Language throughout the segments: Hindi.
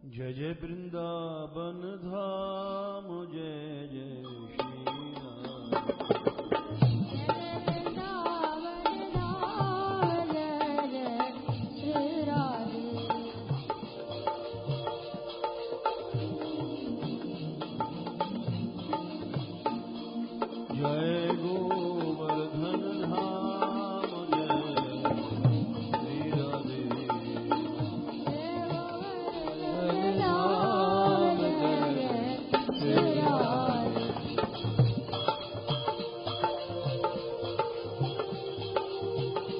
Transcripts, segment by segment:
जय जय वृंदावन धाम जय जय श्री जय गोवर्धन धाम जय श्री राधे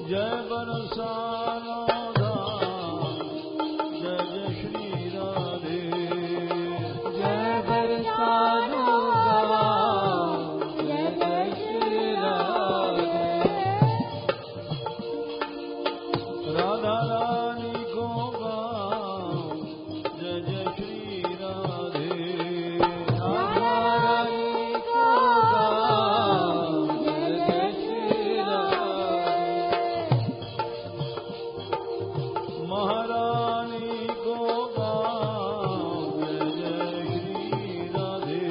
जय बरसाना धाम जय जय श्री राधे जय बरसाना राधा रानी को गाओ जय जय श्री राधे राधा रानी को गाओ जय जय श्री राधे महारानी को गाओ जय जय श्री राधे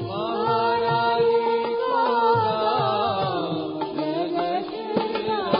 महारानी को गाओ जय जय श्री राधे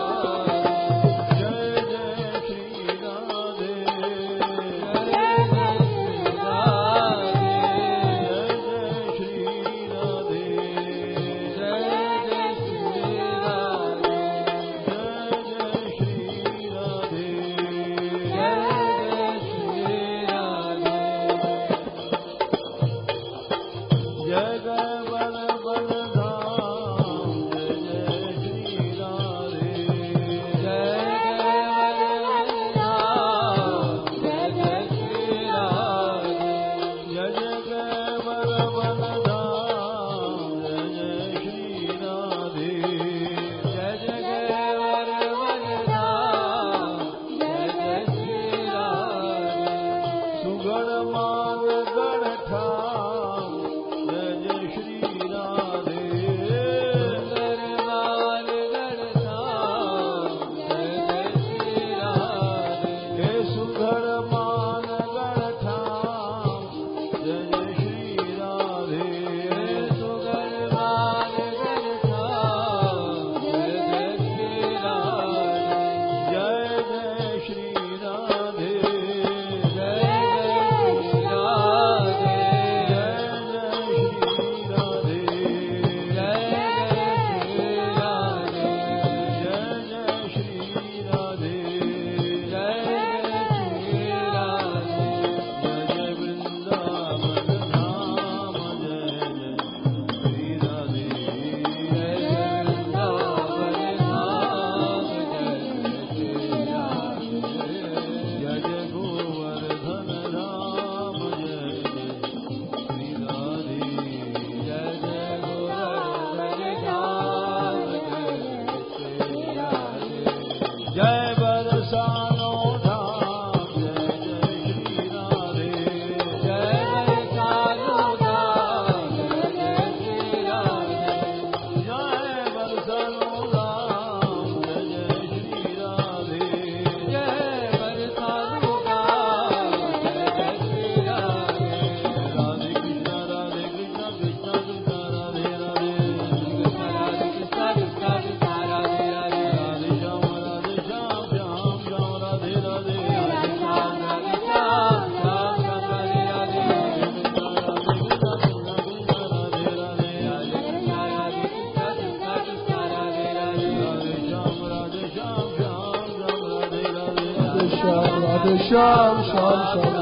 श्याम श्याम श्याम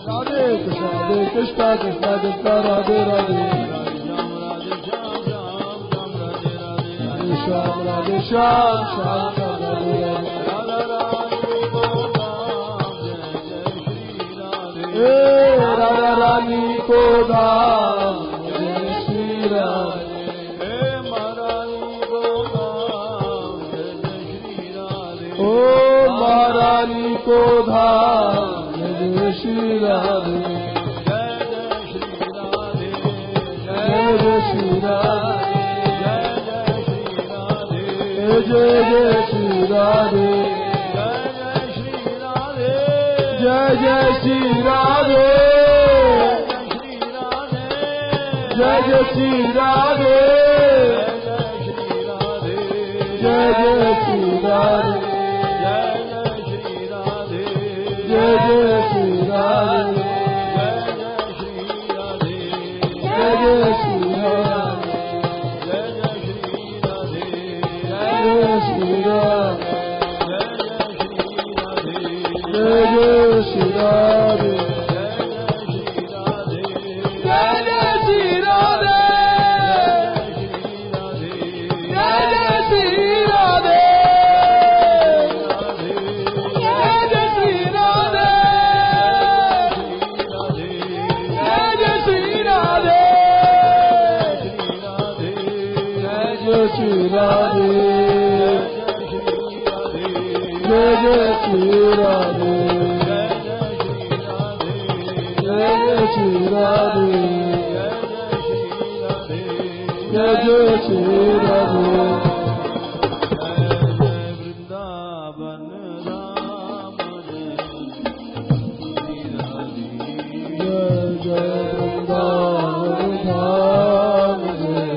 राधे कृष्ण कृष्ण कृष्ण राधे राधे श्याम राधे श्याम श्याम श्याम राधे राधे राधा रानी को धाम जय श्री राधे महारानी को धाम जय श्री राधे जय जय श्री राधे जय जय श्री राधे जय जय श्री राधे जय जय श्री राधे जय जय श्री राधे जय जय श्री राधे जय जय श्री राधे जय जय श्री राधे जय जय श्री राधे जय श्री राधे जय जय श्री राधे श्री राधे जय जय श्री राधे जय जय श्री राधे जय जय श्री राधे वृंदावन राम जय जय वृंदावन धाम जय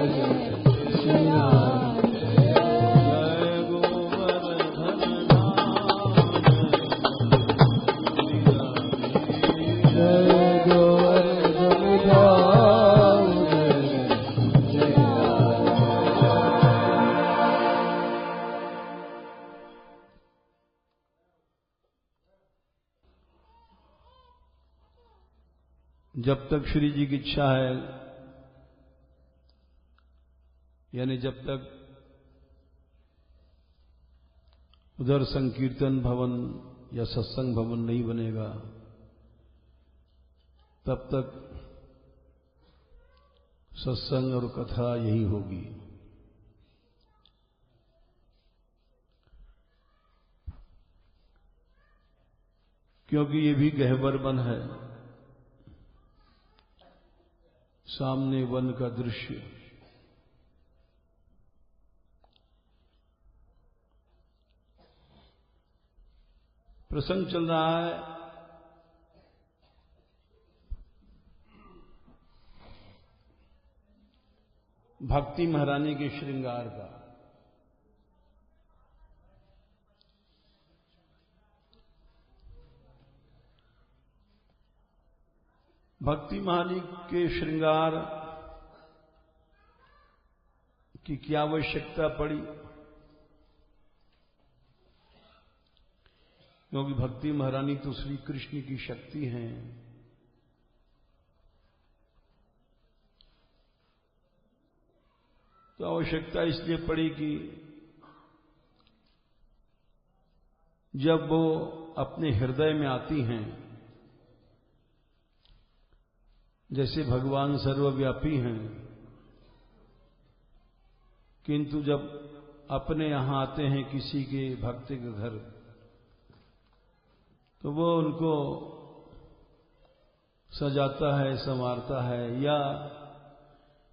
जब तक श्री जी की इच्छा है, यानी जब तक उधर संकीर्तन भवन या सत्संग भवन नहीं बनेगा, तब तक सत्संग और कथा यही होगी। क्योंकि ये भी गहवर वन है, सामने वन का दृश्य, प्रसंग चल रहा है भक्ति महारानी के श्रृंगार का। भक्ति महारानी के श्रृंगार की क्या आवश्यकता पड़ी, क्योंकि भक्ति महारानी तो श्री कृष्ण की शक्ति हैं। तो आवश्यकता इसलिए पड़ी कि जब वो अपने हृदय में आती हैं, जैसे भगवान सर्वव्यापी हैं, किंतु जब अपने यहां आते हैं किसी के भक्त के घर, तो वो उनको सजाता है, संवारता है, या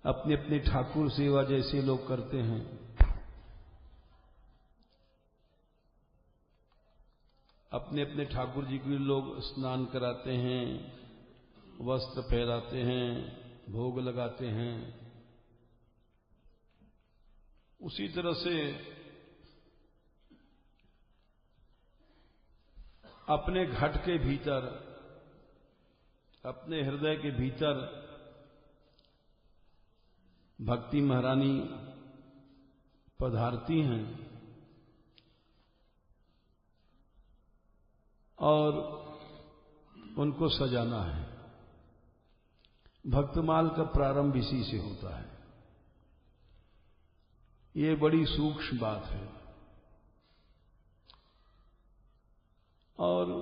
अपने अपने ठाकुर सेवा जैसे लोग करते हैं, अपने अपने ठाकुर जी को लोग स्नान कराते हैं, वस्त्र पहनाते हैं, भोग लगाते हैं। उसी तरह से अपने घट के भीतर, अपने हृदय के भीतर भक्ति महारानी पधारती हैं और उनको सजाना है। भक्तमाल का प्रारंभ इसी से होता है। ये बड़ी सूक्ष्म बात है और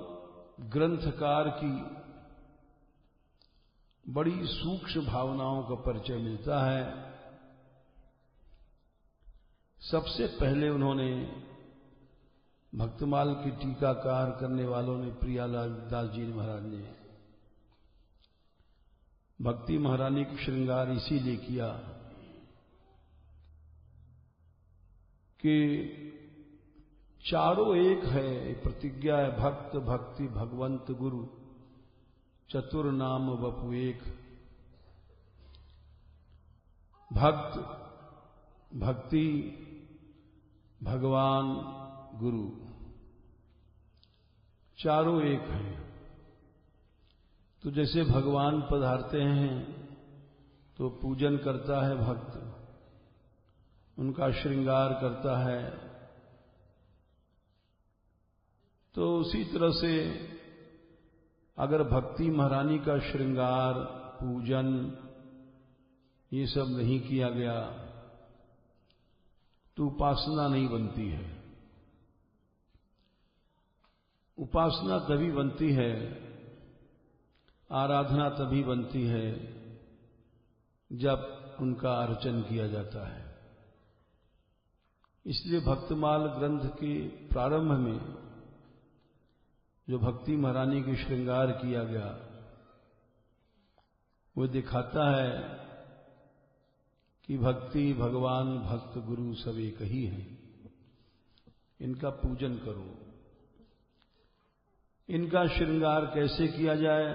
ग्रंथकार की बड़ी सूक्ष्म भावनाओं का परिचय मिलता है। सबसे पहले उन्होंने, भक्तमाल की टीकाकार करने वालों ने, प्रियालाल दास जी महाराज ने, भक्ति महारानी को श्रृंगार इसीलिए किया कि चारों एक है, प्रतिज्ञा है। भक्त भक्ति भगवंत गुरु, चतुर नाम वपु एक। भक्त, भक्ति, भगवान, गुरु, चारों एक हैं। तो जैसे भगवान पधारते हैं तो पूजन करता है भक्त, उनका श्रृंगार करता है। तो उसी तरह से अगर भक्ति महारानी का श्रृंगार, पूजन ये सब नहीं किया गया तो उपासना नहीं बनती है। उपासना तभी बनती है, आराधना तभी बनती है जब उनका अर्चन किया जाता है। इसलिए भक्तमाल ग्रंथ के प्रारंभ में जो भक्ति महारानी के श्रृंगार किया गया वो दिखाता है कि भक्ति, भगवान, भक्त, गुरु सब एक ही हैं। इनका पूजन करो। इनका श्रृंगार कैसे किया जाए?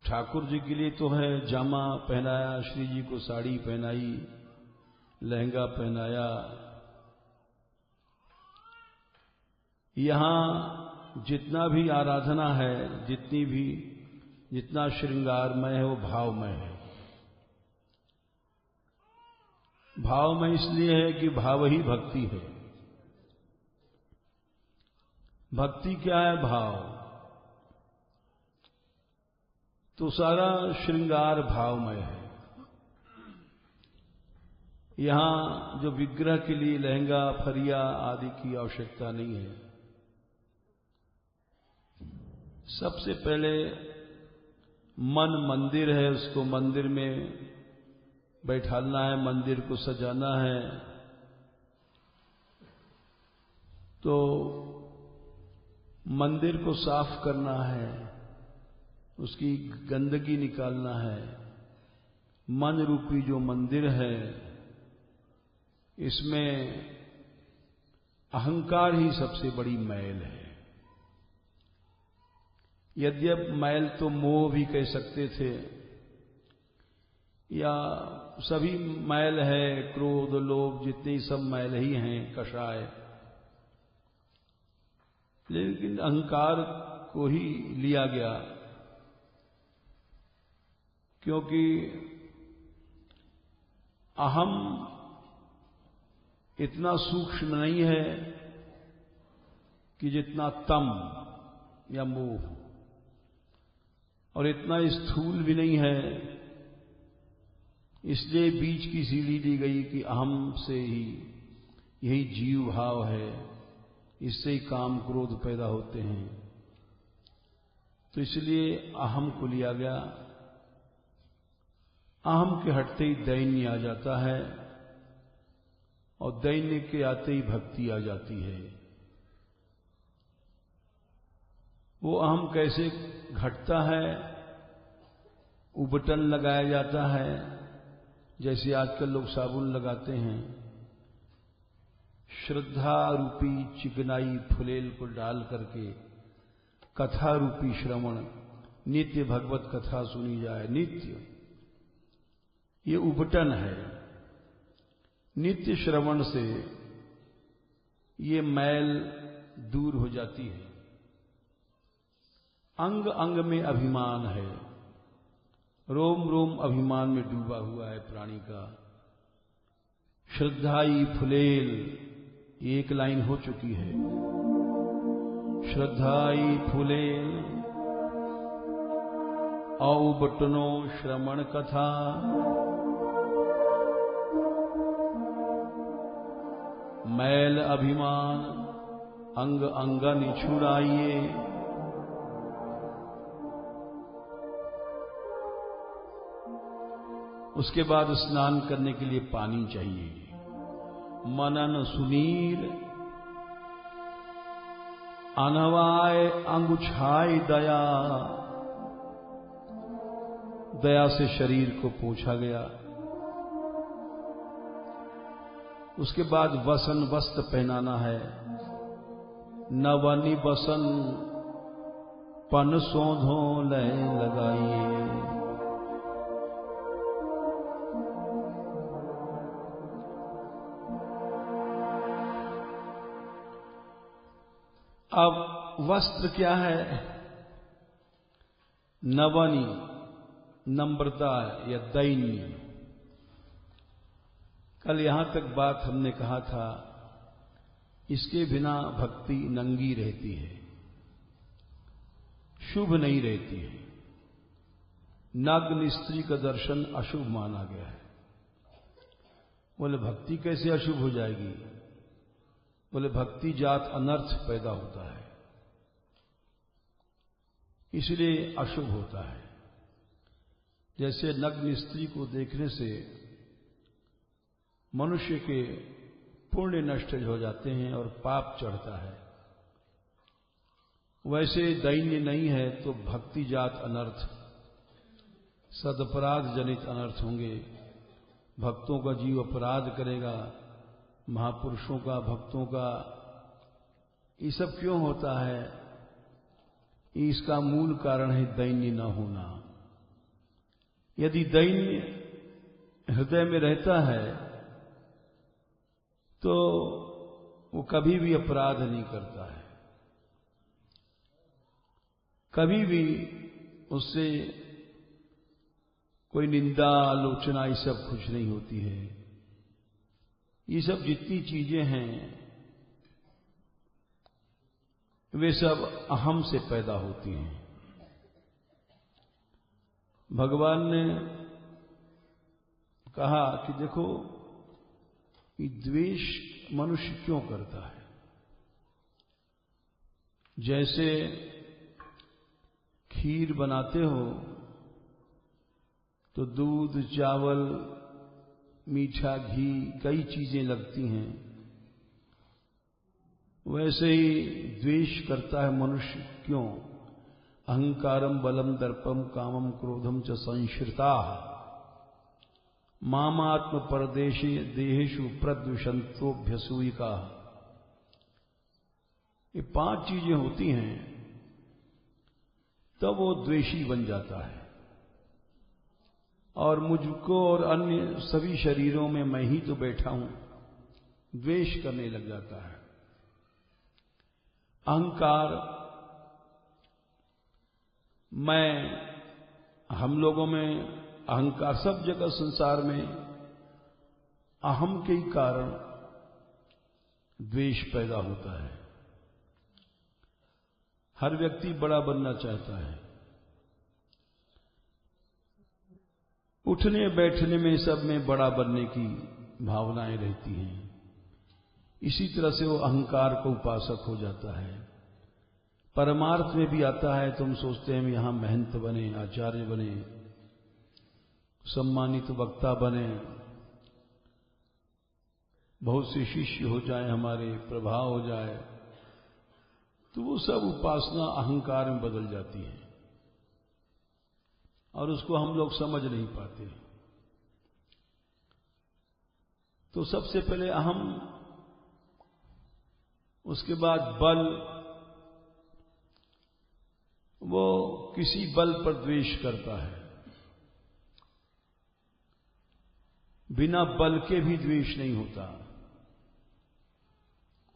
ठाकुर जी के लिए तो है जामा पहनाया, श्री जी को साड़ी पहनाई, लहंगा पहनाया। यहां जितना भी आराधना है, जितना श्रृंगारमय है वो भावमय है। भावमय इसलिए है कि भाव ही भक्ति है। भक्ति क्या है? भाव। तो सारा श्रृंगार भावमय है। यहां जो विग्रह के लिए लहंगा, फरिया आदि की आवश्यकता नहीं है। सबसे पहले मन मंदिर है, उसको मंदिर में बैठालना है, मंदिर को सजाना है। तो मंदिर को साफ करना है, उसकी गंदगी निकालना है। मन रूपी जो मंदिर है इसमें अहंकार ही सबसे बड़ी मैल है। यद्यप मैल तो मोह भी कह सकते थे, या सभी मैल है, क्रोध, लोभ, जितने सब मैल ही हैं, कषाय। लेकिन अहंकार को ही लिया गया, क्योंकि अहम इतना सूक्ष्म नहीं है कि जितना तम या मोह, और इतना स्थूल भी नहीं है। इसलिए बीच की सीढ़ी दी गई कि अहम से ही यही जीव भाव है, इससे ही काम क्रोध पैदा होते हैं। तो इसलिए अहम को लिया गया। अहम के हटते ही दैन्य आ जाता है, और दैन्य के आते ही भक्ति आ जाती है। वो अहम कैसे घटता है? उबटन लगाया जाता है, जैसे आजकल लोग साबुन लगाते हैं। श्रद्धा रूपी चिकनाई फुलेल को डाल करके कथा रूपी श्रवण, नित्य भगवत कथा सुनी जाए, नित्य, ये उबटन है। नित्य श्रवण से ये मैल दूर हो जाती है। अंग अंग में अभिमान है, रोम रोम अभिमान में डूबा हुआ है प्राणी का। श्रद्धाई फुलेल, एक लाइन हो चुकी है। श्रद्धाई फुलेल औबटनो श्रवण कथा, मैल अभिमान अंग अंगन छुड़ाइए। उसके बाद स्नान करने के लिए पानी चाहिए। मनन सुनीर अनवाय अंगुछाई दया, दया से शरीर को पोंछा गया। उसके बाद वसन वस्त्र पहनाना है। नवनी बसन पन सोधो लय लगाइए। अब वस्त्र क्या है? नवनी नम्रता या दैन्य। कल यहां तक बात हमने कहा था, इसके बिना भक्ति नंगी रहती है, शुभ नहीं रहती है। नग्न स्त्री का दर्शन अशुभ माना गया है। बोले भक्ति कैसे अशुभ हो जाएगी? बोले भक्ति जात अनर्थ पैदा होता है, इसलिए अशुभ होता है। जैसे नग्न स्त्री को देखने से मनुष्य के पुण्य नष्ट हो जाते हैं और पाप चढ़ता है, वैसे दैन्य नहीं है तो भक्ति जात अनर्थ, सदपराध जनित अनर्थ होंगे। भक्तों का जीव अपराध करेगा, महापुरुषों का, भक्तों का। ये सब क्यों होता है? इसका मूल कारण है दैन्य न होना। यदि दैन्य हृदय में रहता है तो वो कभी भी अपराध नहीं करता है, कभी भी उससे कोई निंदा आलोचना ये सब कुछ नहीं होती है। ये सब जितनी चीजें हैं वे सब अहम से पैदा होती हैं। भगवान ने कहा कि देखो कि द्वेष मनुष्य क्यों करता है। जैसे खीर बनाते हो तो दूध, चावल, मीठा घी, कई चीजें लगती हैं, वैसे ही द्वेष करता है मनुष्य। क्यों? अहंकारम बलम दर्पम कामम क्रोधम च संश्रिता मामात्म परदेशे देहेषु प्रद्विषंतोभ्यसूयिका। ये 5 चीजें होती हैं तब वो द्वेषी बन जाता है, और मुझको और अन्य सभी शरीरों में मैं ही तो बैठा हूं, द्वेष करने लग जाता है। अहंकार, मैं, हम लोगों में अहंकार, सब जगह संसार में अहम के ही कारण द्वेष पैदा होता है। हर व्यक्ति बड़ा बनना चाहता है, उठने बैठने में सब में बड़ा बनने की भावनाएं रहती हैं। इसी तरह से वो अहंकार को उपासक हो जाता है। परमार्थ में भी आता है, तुम सोचते हैं यहां महंत बने, आचार्य बने, सम्मानित वक्ता बने, बहुत से शिष्य हो जाए, हमारे प्रभाव हो जाए, तो वो सब उपासना अहंकार में बदल जाती है और उसको हम लोग समझ नहीं पाते। तो सबसे पहले अहम, उसके बाद बल। वो किसी बल पर द्वेष करता है, बिना बल के भी द्वेष नहीं होता।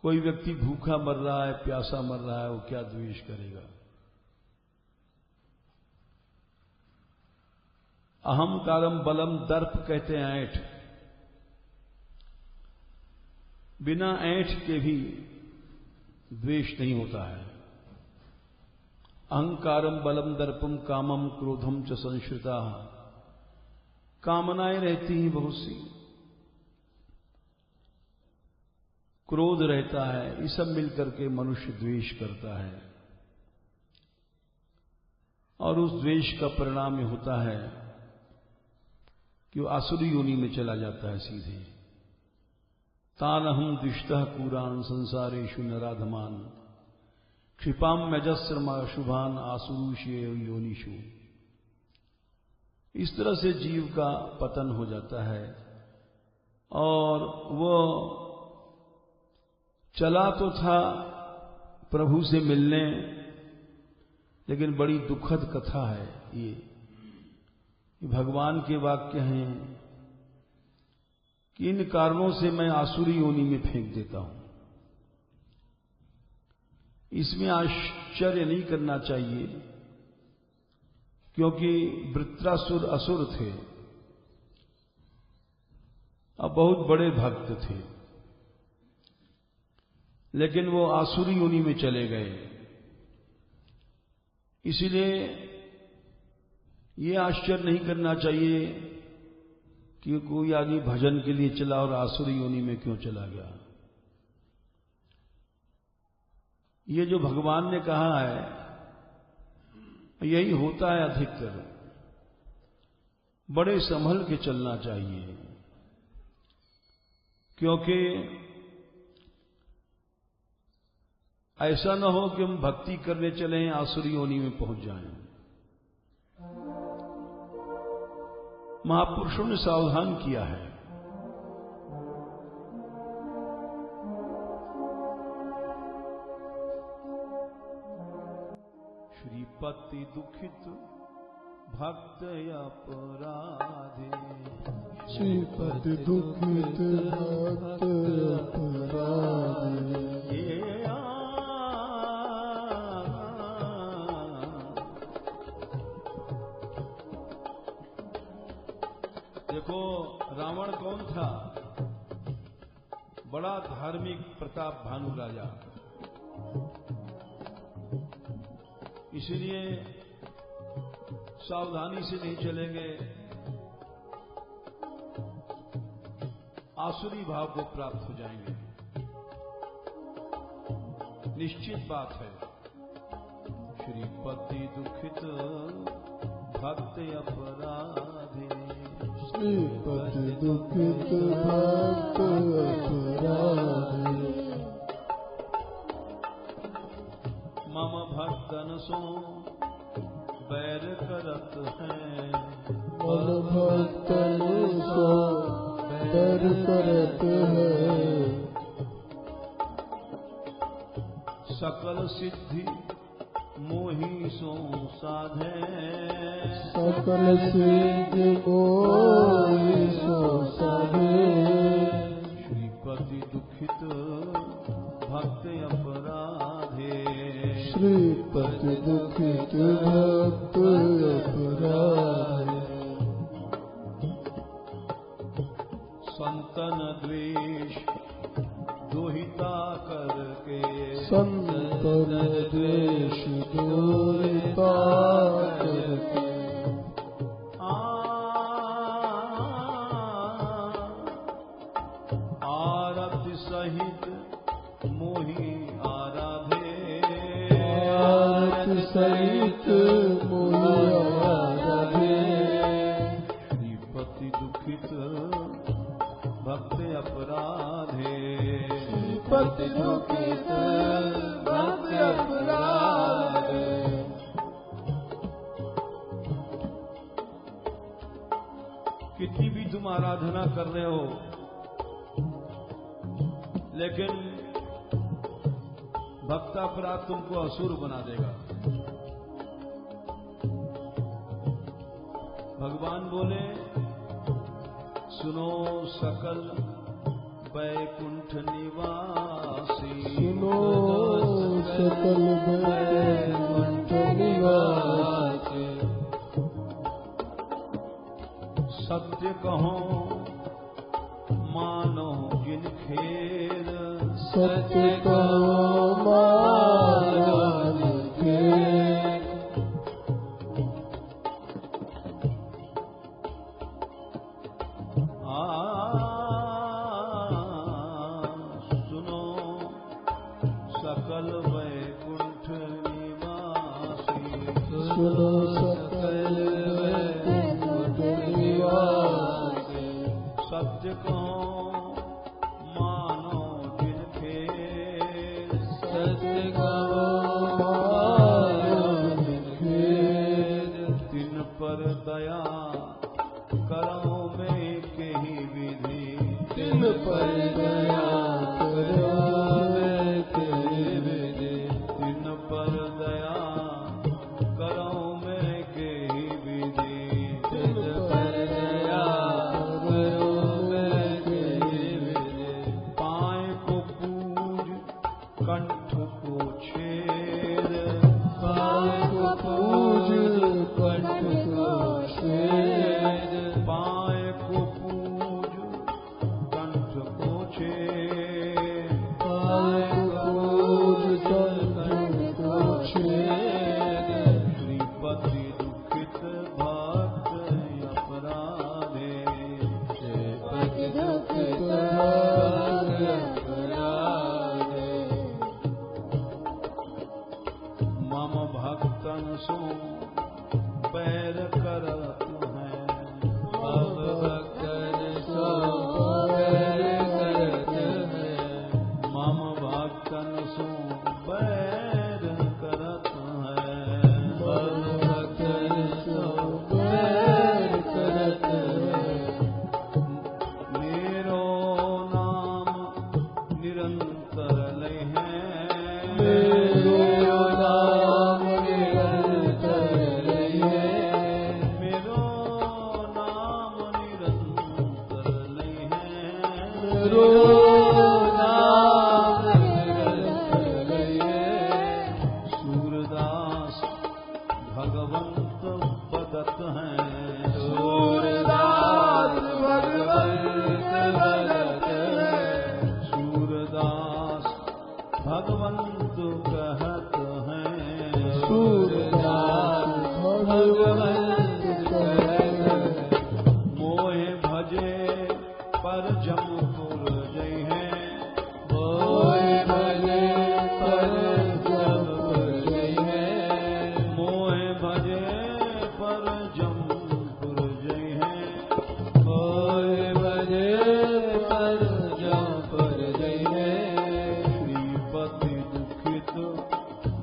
कोई व्यक्ति भूखा मर रहा है, प्यासा मर रहा है, वो क्या द्वेष करेगा? अहंकारम बलम दर्प कहते हैं ऐंठ। बिना ऐंठ के भी द्वेष नहीं होता है। अहंकारम बलम दर्पम कामम क्रोधम च संश्रिता। कामनाएं रहती हैं बहुत सी, क्रोध रहता है, ये सब मिलकर के मनुष्य द्वेष करता है और उस द्वेष का परिणाम ये होता है कि वो आसुरी योनि में चला जाता है सीधे। तानहम दुष्टः पुराण संसारेषु नराधमान क्षिपाम मजस्रमा शुभान आसुरुषे योनिषु। इस तरह से जीव का पतन हो जाता है और वो चला तो था प्रभु से मिलने, लेकिन बड़ी दुखद कथा है ये भगवान के वाक्य हैं कि इन कारणों से मैं आसुरी योनि में फेंक देता हूं। इसमें आश्चर्य नहीं करना चाहिए, क्योंकि वृत्रासुर असुर थे, अब बहुत बड़े भक्त थे, लेकिन वो आसुरी योनि में चले गए। इसलिए ये आश्चर्य नहीं करना चाहिए कि कोई आदमी भजन के लिए चला और आसुरी योनि में क्यों चला गया। ये जो भगवान ने कहा है यही होता है अधिकतर। बड़े संभल के चलना चाहिए, क्योंकि ऐसा न हो कि हम भक्ति करने चले आसुरी योनि में पहुंच जाएं। महापुरुषों ने सावधान किया है। श्रीपति दुखित भक्त अपराधे, श्रीपति दुखित भक्त अपराधे। देखो रावण कौन था? बड़ा धार्मिक प्रताप भानु राजा। इसलिए सावधानी से नहीं चलेंगे, आसुरी भाव को प्राप्त हो जाएंगे, निश्चित बात है। श्रीपति दुखित भक्त अपराधे, श्रीपति दुखित भक्त अपराधे। मम भक्तन सो बैर करत हैं, मम भक्तन सो बैर करत हैं। सकल सिद्धि मोहि सो साधे, सकल सिद्धि मोहि सो साधे। श्रीपति दुखित भक्त अपराधे, श्रीपति दुखित भक्त अपराधे। संतन द्वेष दोहिता करके, संतन द्वेष दोहिता करके। आरति सहित मोहि आराधे, आरति सहित मोहि आराधे। श्रीपति दुखित भक्त अपराधे, श्रीपति दुखित भक्त अपराधे। कितनी भी तुम आराधना कर रहे हो, लेकिन भक्तापराध तुमको असुर बना देगा। भगवान बोले, सुनो सकल वैकुंठ निवासी, सुनो सकल वैकुंठ निवासी। सत्य कहो मानो जिन खेल, सत्य कहो मानो जिन खेल। सुनो सकल वैकुंठ निवासी, सुनो सकल वैकुंठ निवासी। सत्य कहो मानो जिन खेल, सत्य कहो मानो जिन खेल। तिन पर दया करो में कही विधि, कंठ को छेद पाए को पूज कंठ को छेद पाए को पूज कंठ को छेद पाए को पूज कंठ को छेद श्रीपति दुखित भक्त अपराधे श्रीपति दुखित भक्त अपराधे मम भक्तन सो पैर करत है मम भक्तन सो पैर करत है मम भक्तन सो पैर करत है मम भक्तन सो पैर करत है मेरो नाम निरंतर लय है मेरो नाम निरंतर रहिए मेरो नाम निरंतर लय है मेरो नाम निरंतर रहिए सूरदास भगवंत बदत हैं सूरदास भगवंत भगत है सूरदास भगवंत कहत हैं सूरदास भगवंत कहत है मोहे भजे पर जमपुर जय है मोहे भजे पर जमपुर जय है मोहे भजे पर जमपुर जय है मोहे भजे पर जमपुर जय है श्रीपति दुखित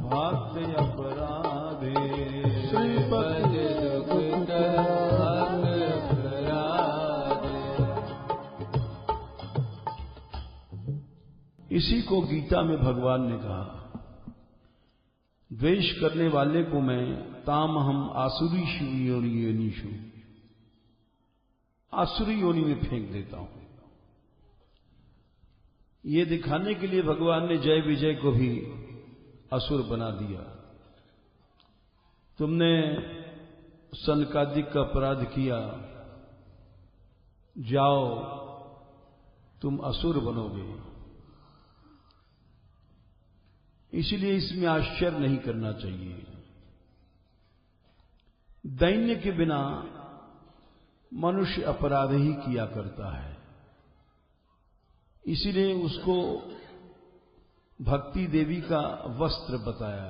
भक्त अपराधे श्रीपति दुखित भक्त अपराधे इसी को गीता में भगवान ने कहा, द्वेष करने वाले को मैं ताम हम आसुरी योनिषु आसुरी योनि में फेंक देता हूं। ये दिखाने के लिए भगवान ने जय विजय को भी असुर बना दिया। तुमने सनकादिक का अपराध किया, जाओ तुम असुर बनोगे। इसलिए इसमें आश्चर्य नहीं करना चाहिए। दैन्य के बिना मनुष्य अपराध ही किया करता है। इसीलिए उसको भक्ति देवी का वस्त्र बताया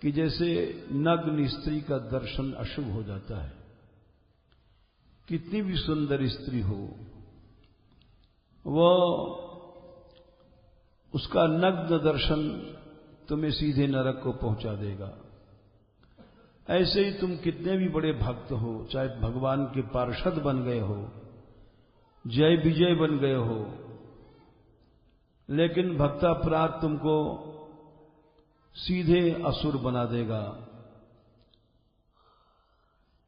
कि जैसे नग्न स्त्री का दर्शन अशुभ हो जाता है। कितनी भी सुंदर स्त्री हो, वह उसका नग्न दर्शन तुम्हें सीधे नरक को पहुंचा देगा। ऐसे ही तुम कितने भी बड़े भक्त हो, चाहे भगवान के पार्षद बन गए हो, जय विजय बन गए हो, लेकिन भक्तापराध तुमको सीधे असुर बना देगा।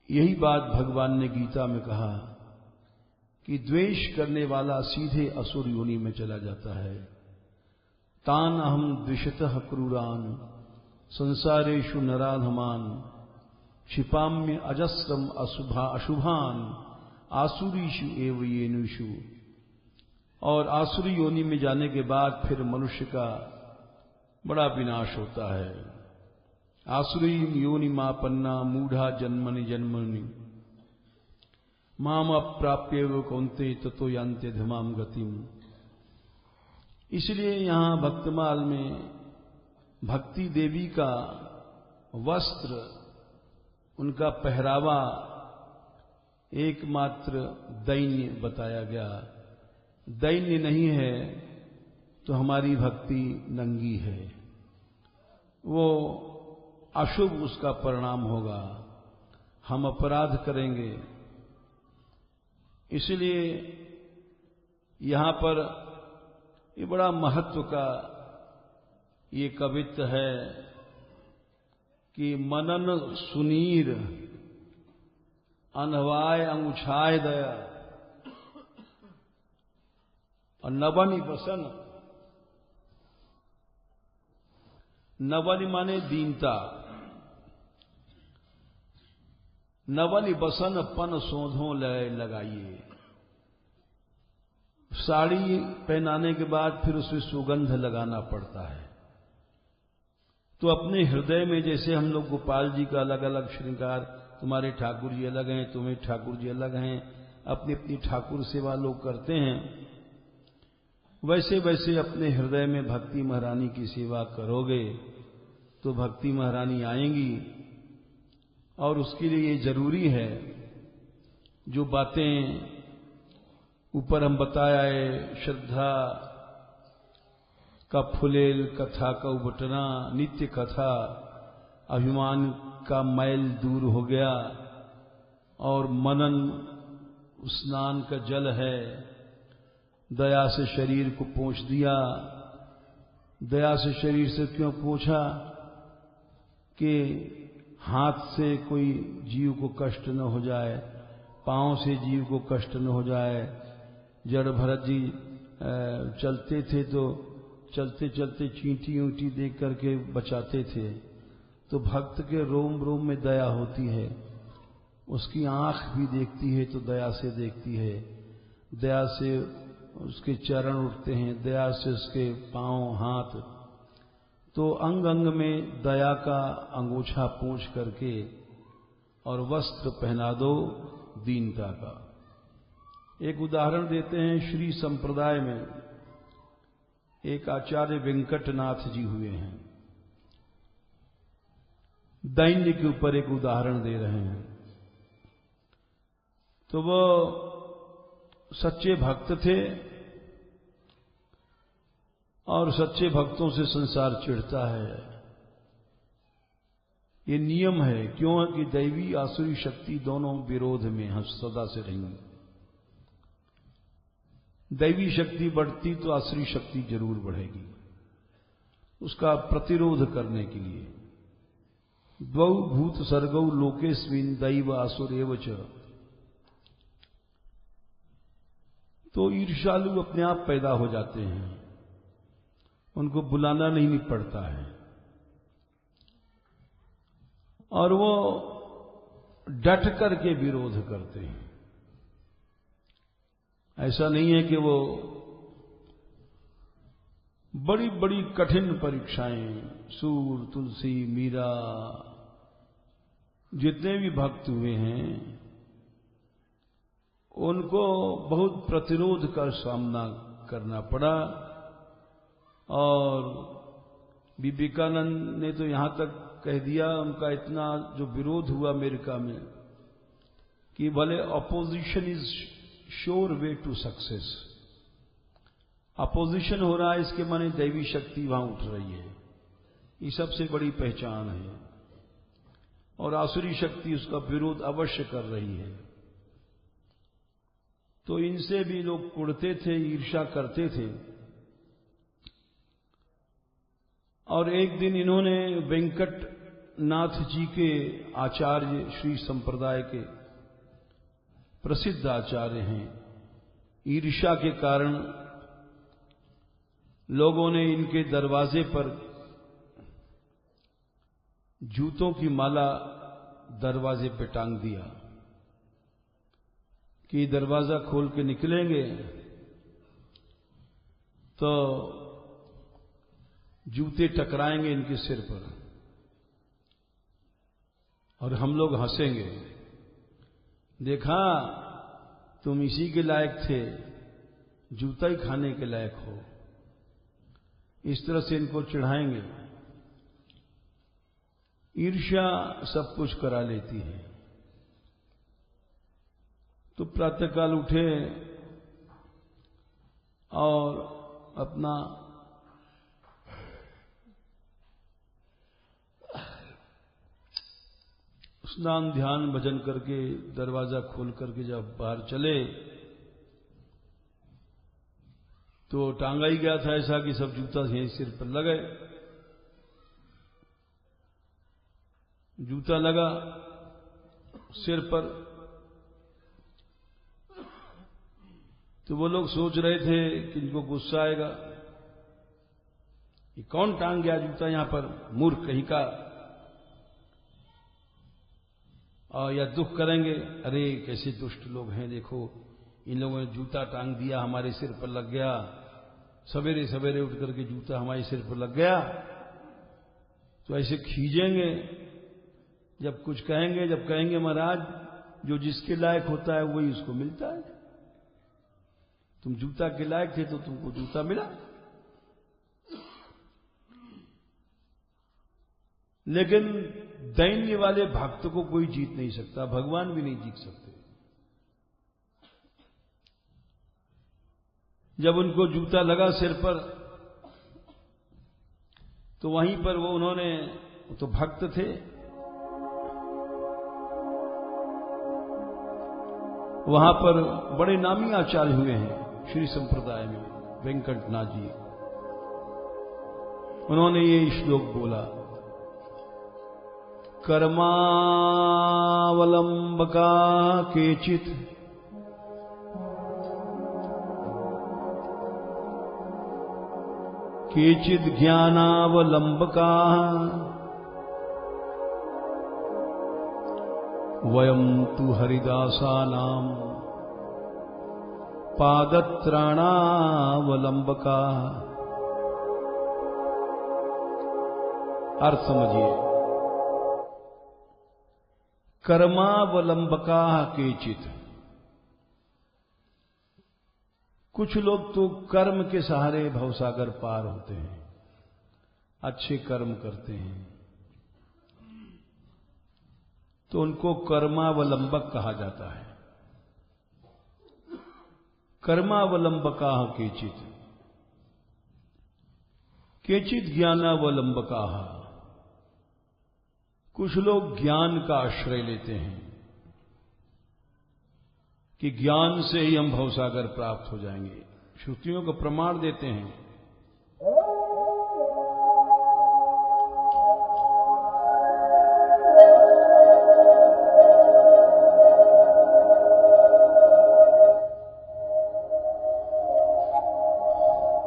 यही बात भगवान ने गीता में कहा कि द्वेष करने वाला सीधे असुर योनि में चला जाता है। तान अहम द्विषतः क्रूरान संसारेषु नराधमान क्षिपाम्य अजस्रम अशुभान आसुरीषु एव येनुषु। और आसुरी योनि में जाने के बाद फिर मनुष्य का बड़ा विनाश होता है। आसुरी योनि मापन्ना मूढ़ा जन्मनि जन्मनि माम अप्राप्य कौन्ते ततो यान्ते धमाम गतिम। इसलिए यहां भक्तमाल में भक्ति देवी का वस्त्र, उनका पहरावा एकमात्र दैन्य बताया गया। दैन्य नहीं है तो हमारी भक्ति नंगी है, वो अशुभ उसका परिणाम होगा, हम अपराध करेंगे। इसलिए यहां पर ये बड़ा महत्व का ये कवित्व है कि मनन सुनीर अनवाय अंगुछाय दया और नबनी बसन नवनि माने दीनता। नवनि बसन पन सोधो लय लगाइए। साड़ी पहनाने के बाद फिर उसमें सुगंध लगाना पड़ता है। तो अपने हृदय में जैसे हम लोग गोपाल जी का अलग अलग श्रृंगार, तुम्हारे ठाकुर जी अलग हैं, तुम्हें ठाकुर जी अलग हैं, अपनी अपनी ठाकुर सेवा लोग करते हैं, वैसे वैसे अपने हृदय में भक्ति महारानी की सेवा करोगे तो भक्ति महारानी आएंगी। और उसके लिए ये जरूरी है जो बातें ऊपर हम बताया है, श्रद्धा का फुलेल, कथा का उबटना, नित्य कथा, अभिमान का मैल दूर हो गया और मनन स्नान का जल है। दया से शरीर को पोंछ दिया। दया से शरीर से क्यों पोंछा? कि हाथ से कोई जीव को कष्ट न हो जाए, पांव से जीव को कष्ट न हो जाए। जड़ भरत जी चलते थे तो चलते चलते चींटी ऊंटी देख करके बचाते थे। तो भक्त के रोम रोम में दया होती है। उसकी आंख भी देखती है तो दया से देखती है। दया से उसके चरण उठते हैं, दया से उसके पांव हाथ। तो अंग अंग में दया का अंगूछा पोंछ करके और वस्त्र पहना दो दीनता का। एक उदाहरण देते हैं। श्री संप्रदाय में एक आचार्य वेंकटनाथ जी हुए हैं। दैन्य के ऊपर एक उदाहरण दे रहे हैं। तो वो सच्चे भक्त थे और सच्चे भक्तों से संसार चिढ़ता है। ये नियम है। क्यों? कि दैवी आसुरी शक्ति दोनों विरोध में हम सदा से रहेंगे। दैवी शक्ति बढ़ती तो आसुरी शक्ति जरूर बढ़ेगी। उसका प्रतिरोध करने के लिए द्वौ भूत सर्गौ लोकेस्मिन् दैव आसुरेव च। तो ईर्ष्यालु अपने आप पैदा हो जाते हैं, उनको बुलाना नहीं पड़ता है। और वो डट करके विरोध करते हैं। ऐसा नहीं है कि वो बड़ी बड़ी कठिन परीक्षाएं, सूर, तुलसी, मीरा, जितने भी भक्त हुए हैं उनको बहुत प्रतिरोध का सामना करना पड़ा। और विवेकानंद ने तो यहां तक कह दिया, उनका इतना जो विरोध हुआ अमेरिका में, कि भले opposition is sure way to success. Opposition हो रहा है, इसके माने दैवी शक्ति वहां उठ रही है। ये सबसे बड़ी पहचान है। और आसुरी शक्ति उसका विरोध अवश्य कर रही है। तो इनसे भी लोग कुढ़ते थे, ईर्ष्या करते थे। और एक दिन इन्होंने वेंकटनाथ जी के आचार्य, श्री संप्रदाय के प्रसिद्ध आचार्य हैं, ईर्ष्या के कारण लोगों ने इनके दरवाजे पर जूतों की माला दरवाजे पे टांग दिया कि दरवाजा खोल के निकलेंगे तो जूते टकराएंगे इनके सिर पर और हम लोग हंसेंगे। देखा, तुम इसी के लायक थे, जूता ही खाने के लायक हो। इस तरह से इनको चिढ़ाएंगे। ईर्ष्या सब कुछ करा लेती है। तो प्रातःकाल उठे और अपना स्नान ध्यान भजन करके दरवाजा खोल करके जब बाहर चले तो टांगा ही गया था ऐसा कि सब जूता यहीं सिर पर लगे। जूता लगा सिर पर तो वो लोग सोच रहे थे कि इनको गुस्सा आएगा, ये कौन टांग गया जूता यहां पर, मूर्ख कहीं का। और या दुख करेंगे, अरे कैसे दुष्ट लोग हैं, देखो इन लोगों ने जूता टांग दिया, हमारे सिर पर लग गया, सवेरे सवेरे उठ करके जूता हमारे सिर पर लग गया। तो ऐसे खींचेंगे। जब कुछ कहेंगे, जब कहेंगे महाराज जो जिसके लायक होता है वही उसको मिलता है, तुम जूता के लायक थे तो तुमको जूता मिला। लेकिन दैन्य वाले भक्त को कोई जीत नहीं सकता, भगवान भी नहीं जीत सकते। जब उनको जूता लगा सिर पर तो वहीं पर उन्होंने, तो भक्त थे, वहां पर बड़े नामी आचार्य हुए हैं श्री संप्रदाय में, वेंकटनाथ जी। उन्होंने ये श्लोक बोला, कर्मावलंबका केचित केचिद ज्ञानावलंबका वयम तु हरिदासानाम पादत्राणावलंबका। अर्थ समझिए, कर्मावलंबका केचित, कुछ लोग तो कर्म के सहारे भवसागर पार होते हैं, अच्छे कर्म करते हैं, तो उनको कर्मावलंबक कहा जाता है। कर्मावलंबका केचित, केचित ज्ञानावलंबका, कुछ लोग ज्ञान का आश्रय लेते हैं कि ज्ञान से ही हम भवसागर प्राप्त हो जाएंगे, श्रुतियों का प्रमाण देते हैं।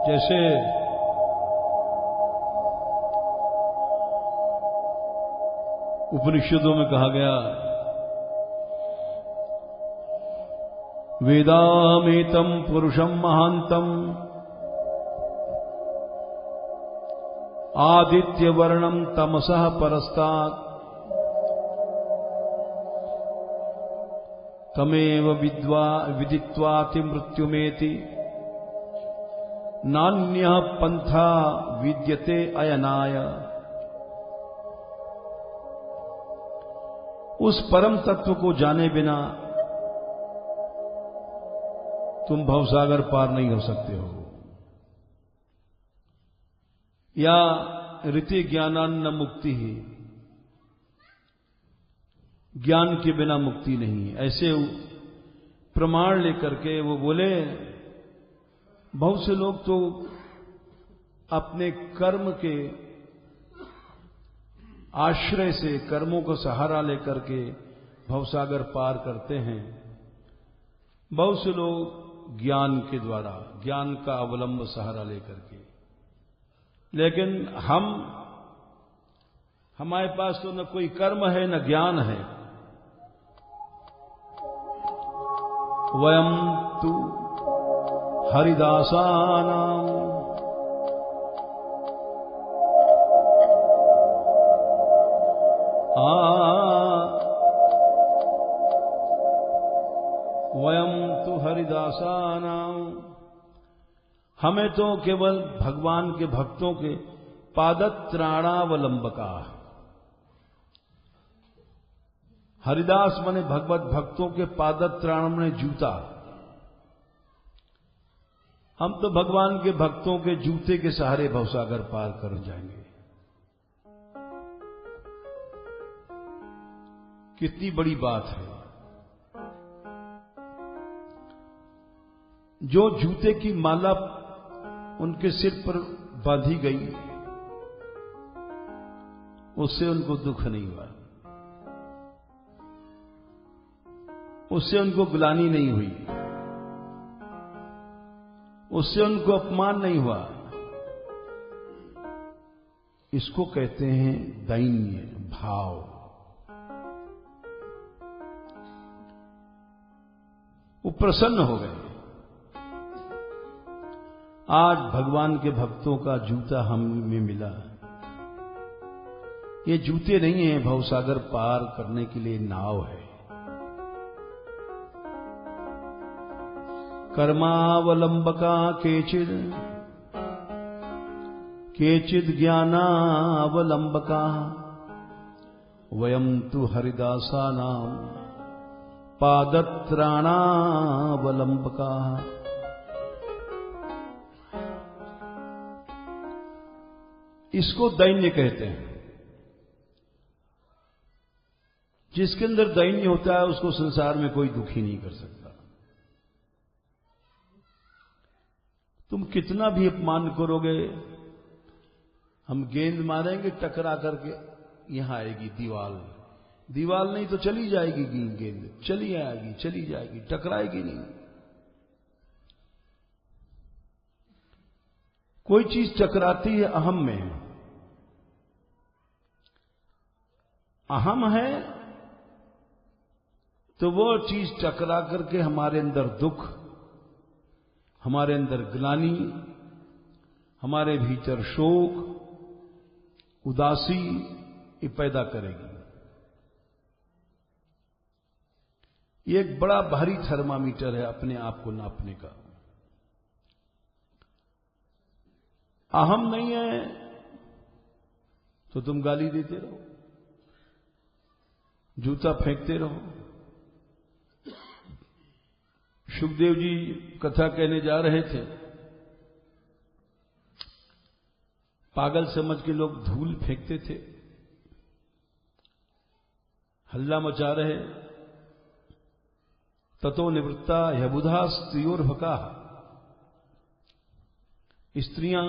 जैसे उपनिषदों में कहा गया, वेदामेतं पुरुषं महांतं आदित्यवर्णं तमसः परस्तात् तमेव विदित्वाति मृत्युमेति नान्यः पंथा विद्यते अयनाय। उस परम तत्व को जाने बिना तुम भवसागर पार नहीं हो सकते हो। या ऋति ज्ञानान्न मुक्ति ही, ज्ञान के बिना मुक्ति नहीं। ऐसे प्रमाण लेकर के वो बोले, बहुत से लोग तो अपने कर्म के आश्रय से, कर्मों को सहारा लेकर के भवसागर पार करते हैं। बहुत से लोग ज्ञान के द्वारा, ज्ञान का अवलंब सहारा लेकर के। लेकिन हमारे पास तो न कोई कर्म है न ज्ञान है। वयम तु हरिदासानाम वयम तु हरिदासानाम, हमें तो केवल भगवान के भक्तों के पादत्राणावलंबका। हरिदास माने भगवत भक्तों के पादत्राण माने जूता। हम तो भगवान के भक्तों के जूते के सहारे भवसागर पार कर जाएंगे। कितनी बड़ी बात है। जो जूते की माला उनके सिर पर बांधी गई, उससे उनको दुख नहीं हुआ, उससे उनको ग्लानि नहीं हुई, उससे उनको अपमान नहीं हुआ। इसको कहते हैं दैन्य भाव। वो प्रसन्न हो गए। आज भगवान के भक्तों का जूता हमें मिला। ये जूते नहीं हैं, भवसागर पार करने के लिए नाव है। कर्मावलंबका केचिद ज्ञानावलंबका वयम तु हरिदासानां पादत्राणावलंबका। इसको दैन्य कहते हैं। जिसके अंदर दैन्य होता है उसको संसार में कोई दुखी नहीं कर सकता। तुम कितना भी अपमान करोगे, हम गेंद मारेंगे टकरा करके यहां आएगी दीवार। दीवार नहीं तो चली जाएगी गेंद, चली आएगी चली जाएगी, टकराएगी नहीं। कोई चीज टकराती है अहम में। अहम है तो वो चीज टकरा करके हमारे अंदर दुख, हमारे अंदर ग्लानि, हमारे भीतर शोक, उदासी ये पैदा करेगी। ये एक बड़ा भारी थर्मामीटर है अपने आप को नापने का। अहम नहीं है तो तुम गाली देते रहो, जूता फेंकते रहो। सुखदेव जी कथा कहने जा रहे थे, पागल समझ के लोग धूल फेंकते थे, हल्ला मचा रहे। ततो निवृत्ता यबुधा स्त्रियोर्भका। स्त्रियां,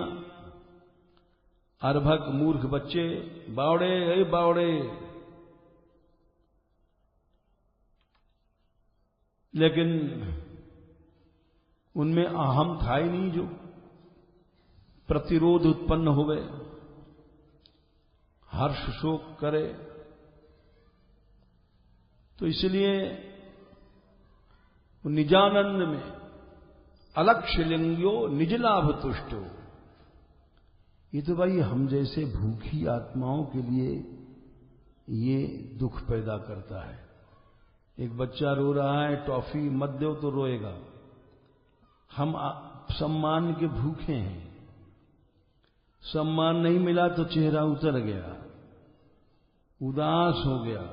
अर्भक, मूर्ख बच्चे, बावड़े अरे बावड़े। लेकिन उनमें अहम था ही नहीं जो प्रतिरोध उत्पन्न हो गए, हर्ष शोक करे। तो इसलिए निजानंद में अलक्ष्य लिंगो निज लाभ तुष्टो। ये तो भाई हम जैसे भूखी आत्माओं के लिए ये दुख पैदा करता है। एक बच्चा रो रहा है, टॉफी मत दो तो रोएगा। हम सम्मान के भूखे हैं, सम्मान नहीं मिला तो चेहरा उतर गया, उदास हो गया,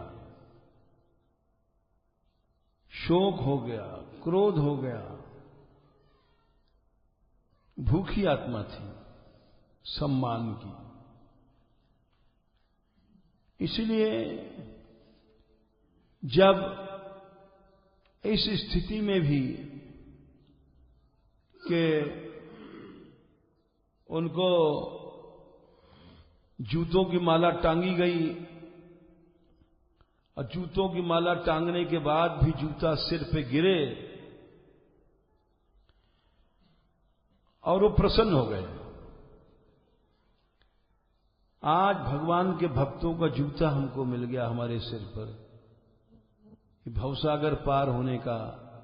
शोक हो गया, क्रोध हो गया। भूखी आत्मा थी सम्मान की। इसलिए जब इस स्थिति में भी कि उनको जूतों की माला टांगी गई और जूतों की माला टांगने के बाद भी जूता सिर पे गिरे और वो प्रसन्न हो गए। आज भगवान के भक्तों का जूता हमको मिल गया हमारे सिर पर, भवसागर पार होने का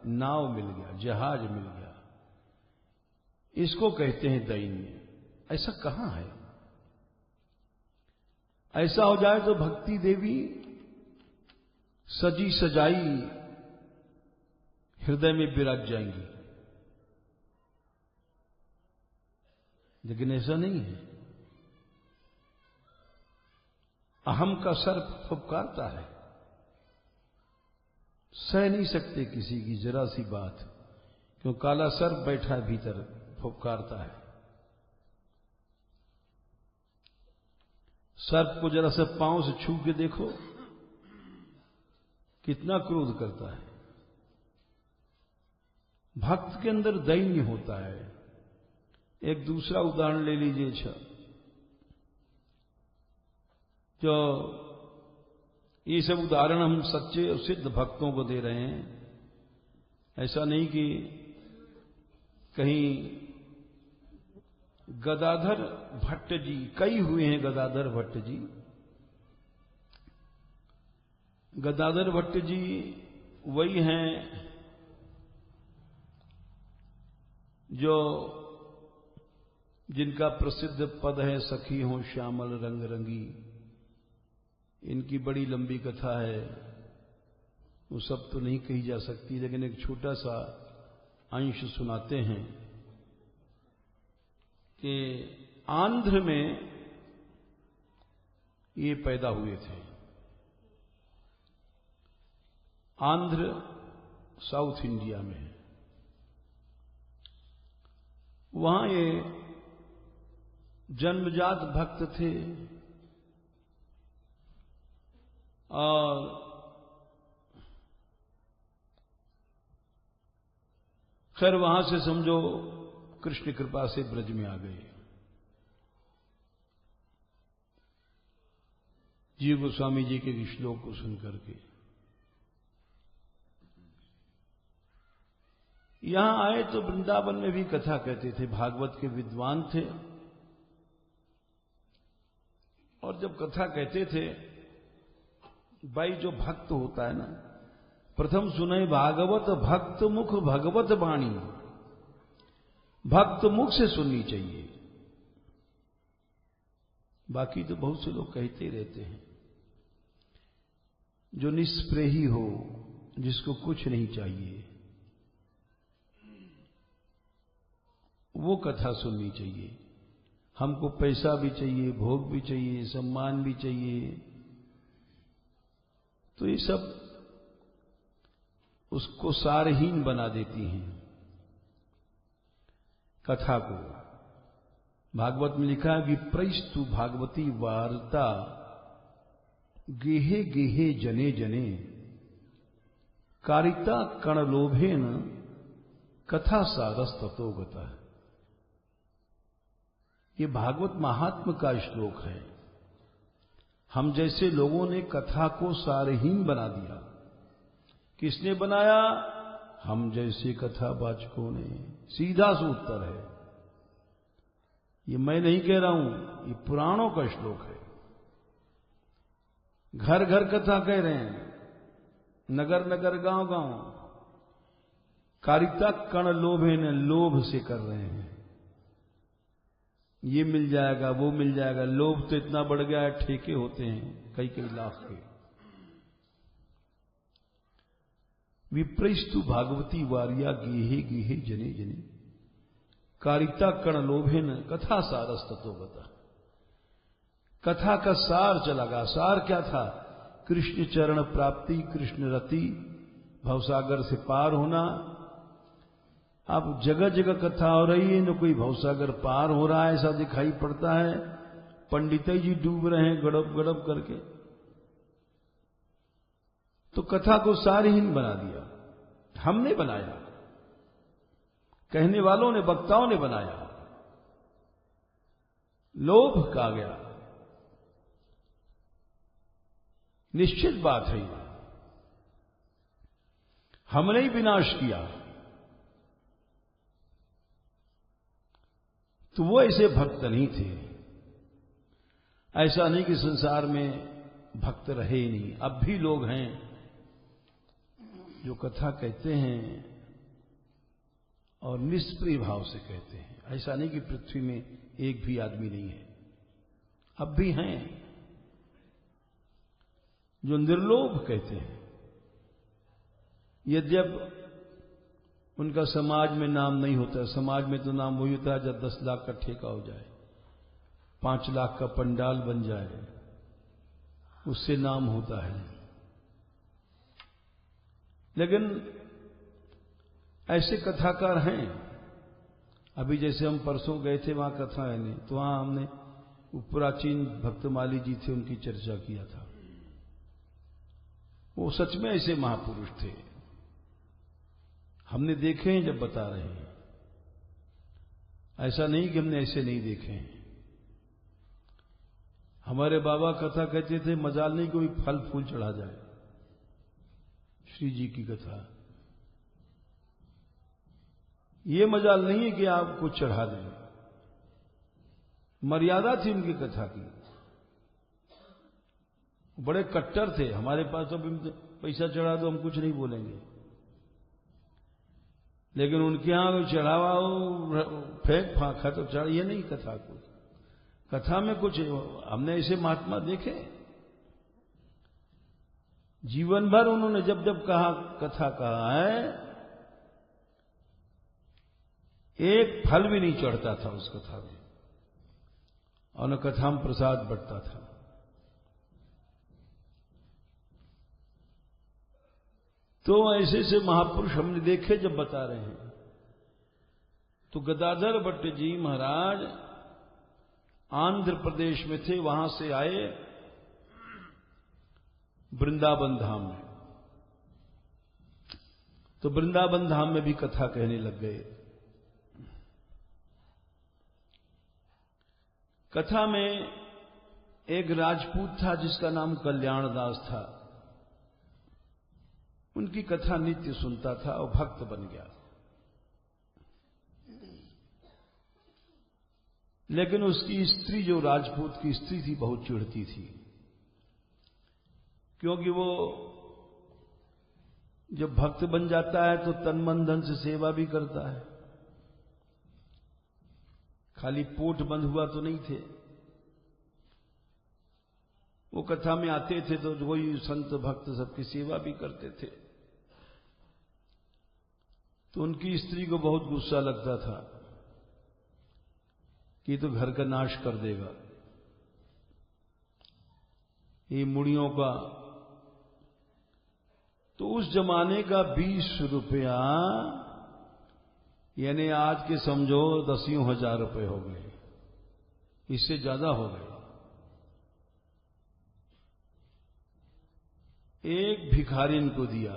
नाव मिल गया, जहाज मिल गया। इसको कहते हैं दैन्य। ऐसा कहां है? ऐसा हो जाए तो भक्ति देवी सजी सजाई हृदय में विराज जाएंगी, लेकिन ऐसा नहीं है। अहम का सर्प फुफकारता है, सह नहीं सकते किसी की जरा सी बात, क्यों काला सर्प बैठा है भीतर, फुफकारता है। सर्प को जरा सा पांव से छू के देखो, कितना क्रोध करता है। भक्त के अंदर दैन्य होता है। एक दूसरा उदाहरण ले लीजिए। जो ये सब उदाहरण हम सच्चे और सिद्ध भक्तों को दे रहे हैं, ऐसा नहीं कि कहीं गदाधर भट्ट जी, कई हुए हैं गदाधर भट्ट जी। गदाधर भट्ट जी वही हैं जो जिनका प्रसिद्ध पद है सखी हो श्यामल रंग रंगी। इनकी बड़ी लंबी कथा है, वो सब तो नहीं कही जा सकती, लेकिन एक छोटा सा अंश सुनाते हैं कि आंध्र में ये पैदा हुए थे। आंध्र साउथ इंडिया में है। वहां ये जन्मजात भक्त थे और खैर वहां से समझो कृष्ण कृपा से ब्रज में आ गए। जीव गोस्वामी जी के श्लोक को सुनकर के यहां आए तो वृंदावन में भी कथा कहते थे, भागवत के विद्वान थे। और जब कथा कहते थे, भाई जो भक्त होता है ना, प्रथम सुने भागवत भक्त मुख भगवत वाणी, भक्त मुख से सुननी चाहिए। बाकी तो बहुत से लोग कहते रहते हैं। जो निष्प्रेही हो, जिसको कुछ नहीं चाहिए, वो कथा सुननी चाहिए। हमको पैसा भी चाहिए, भोग भी चाहिए, सम्मान भी चाहिए, तो ये सब उसको सारहीन बना देती हैं कथा को। भागवत में लिखा है कि प्रैस्तु भागवती वार्ता गेहे गेहे जने जने, कारिता कणलोभेन कथा सारस ततो गता। ये भागवत महात्म का श्लोक है। हम जैसे लोगों ने कथा को सारहीन बना दिया। किसने बनाया? हम जैसे कथावाचकों ने। सीधा सा उत्तर है। ये मैं नहीं कह रहा हूं, ये पुराणों का श्लोक है। घर घर कथा कह रहे हैं, नगर नगर गांव गांव। कारिता कण लोभे ने, लोभ से कर रहे हैं। ये मिल जाएगा, वो मिल जाएगा। लोभ तो इतना बढ़ गया है, ठेके होते हैं कई कई लाख के। विप्रस्तु भागवती वार्या गेहे गेहे जने जने, कारिता कण लोभेन कथा सारस ततो गता। कथा का सार चला गया। सार क्या था? कृष्ण चरण प्राप्ति, कृष्ण रति, भवसागर से पार होना। अब जगह जगह कथा हो रही है, न कोई भवसागर पार हो रहा है ऐसा दिखाई पड़ता है। पंडित जी डूब रहे हैं गड़ब गड़ब करके। तो कथा को सारहीन बना दिया। हमने बनाया, कहने वालों ने, वक्ताओं ने बनाया। लोभ का गया। निश्चित बात है, हमने ही विनाश किया। तो वो ऐसे भक्त नहीं थे। ऐसा नहीं कि संसार में भक्त रहे ही नहीं। अब भी लोग हैं जो कथा कहते हैं और निष्प्रिय भाव से कहते हैं। ऐसा नहीं कि पृथ्वी में एक भी आदमी नहीं है। अब भी हैं जो निर्लोभ कहते हैं। यद्यप उनका समाज में नाम नहीं होता। समाज में तो नाम वही होता है जब 10 लाख का ठेका हो जाए, 5 लाख का पंडाल बन जाए, उससे नाम होता है। लेकिन ऐसे कथाकार हैं। अभी जैसे हम परसों गए थे वहां कथा है नहीं, तो वहां हमने प्राचीन भक्तमाली जी थे, उनकी चर्चा किया था। वो सच में ऐसे महापुरुष थे। हमने देखे हैं जब बता रहे हैं। ऐसा नहीं कि हमने ऐसे नहीं देखे हैं। हमारे बाबा कथा कहते थे, मजाल नहीं कोई फल फूल चढ़ा जाए। श्री जी की कथा, ये मजाल नहीं है कि आप कुछ चढ़ा दें। मर्यादा थी उनकी कथा की। बड़े कट्टर थे, हमारे पास तो पैसा चढ़ा दो हम कुछ नहीं बोलेंगे, लेकिन उनके यहां चढ़ावा फेंक फांक है तो चढ़, ये नहीं कथा को। कथा में कुछ, हमने ऐसे महात्मा देखे जीवन भर उन्होंने जब जब कहा कथा कहा है, एक फल भी नहीं चढ़ता था उस कथा में, और न कथा में प्रसाद बंटता था। तो ऐसे ऐसे महापुरुष हमने देखे जब बता रहे हैं। तो गदाधर भट्ट जी महाराज आंध्र प्रदेश में थे, वहां से आए वृंदावन धाम में। तो वृंदावन धाम में भी कथा कहने लग गए। कथा में एक राजपूत था जिसका नाम कल्याण दास था। उनकी कथा नित्य सुनता था और भक्त बन गया। लेकिन उसकी स्त्री, जो राजपूत की स्त्री थी, बहुत चिढ़ती थी, क्योंकि वो जब भक्त बन जाता है तो तन मन धन से सेवा भी करता है, खाली पोट बंद हुआ तो नहीं थे। वो कथा में आते थे तो वही संत भक्त सबकी सेवा भी करते थे। तो उनकी स्त्री को बहुत गुस्सा लगता था कि तो घर का नाश कर देगा, ये मुड़ियों का। तो उस जमाने का 20 रुपया, यानी आज के समझो 10,000 रुपये हो गए, इससे ज्यादा हो गए। एक भिखारिन को दिया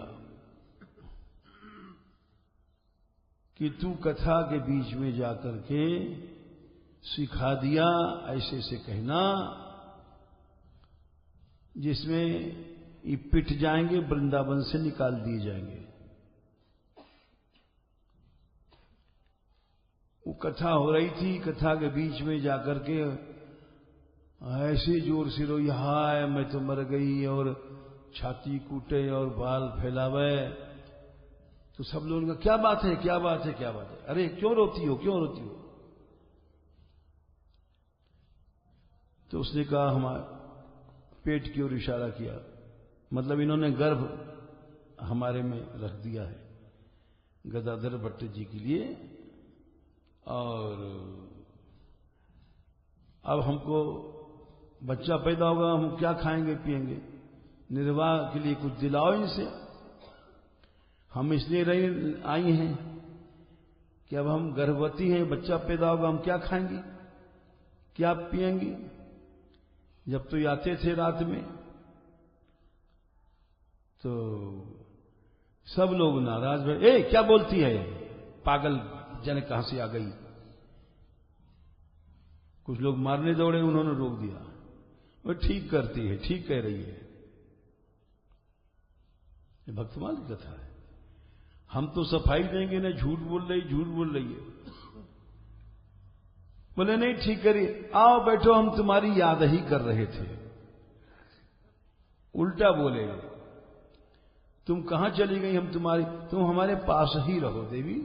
कि तू कथा के बीच में जाकर के सिखा दिया, ऐसे से कहना जिसमें ये पिट जाएंगे, वृंदावन से निकाल दिए जाएंगे। वो कथा हो रही थी, कथा के बीच में जाकर के ऐसे जोर से रोई, हाय मैं तो मर गई, और छाती कूटे और बाल फैलावे। तो सब लोगों का क्या बात है, क्या बात है, क्या बात है, अरे क्यों रोती हो, क्यों रोती हो? तो उसने कहा, हमारे पेट की ओर इशारा किया, मतलब इन्होंने गर्भ हमारे में रख दिया है गदाधर भट्ट जी के लिए, और अब हमको बच्चा पैदा होगा, हम क्या खाएंगे पिएंगे, निर्वाह के लिए कुछ दिलाओ इनसे। हम इसलिए आई हैं कि अब हम गर्भवती हैं, बच्चा पैदा होगा, हम क्या खाएंगी, क्या पिएंगी। जब तो आते थे रात में तो सब लोग नाराज हुए, ए क्या बोलती है, पागल जन कहां से आ गई। कुछ लोग मारने दौड़े, उन्होंने रोक दिया, वो ठीक करती है, ठीक कह रही है। ये भक्तमाल की कथा है। हम तो सफाई देंगे ना, झूठ बोल रही, झूठ बोल रही है। बोले नहीं ठीक करिए, आओ बैठो, हम तुम्हारी याद ही कर रहे थे। उल्टा बोले, तुम कहां चली गई, हम तुम्हारी, तुम हमारे पास ही रहो देवी।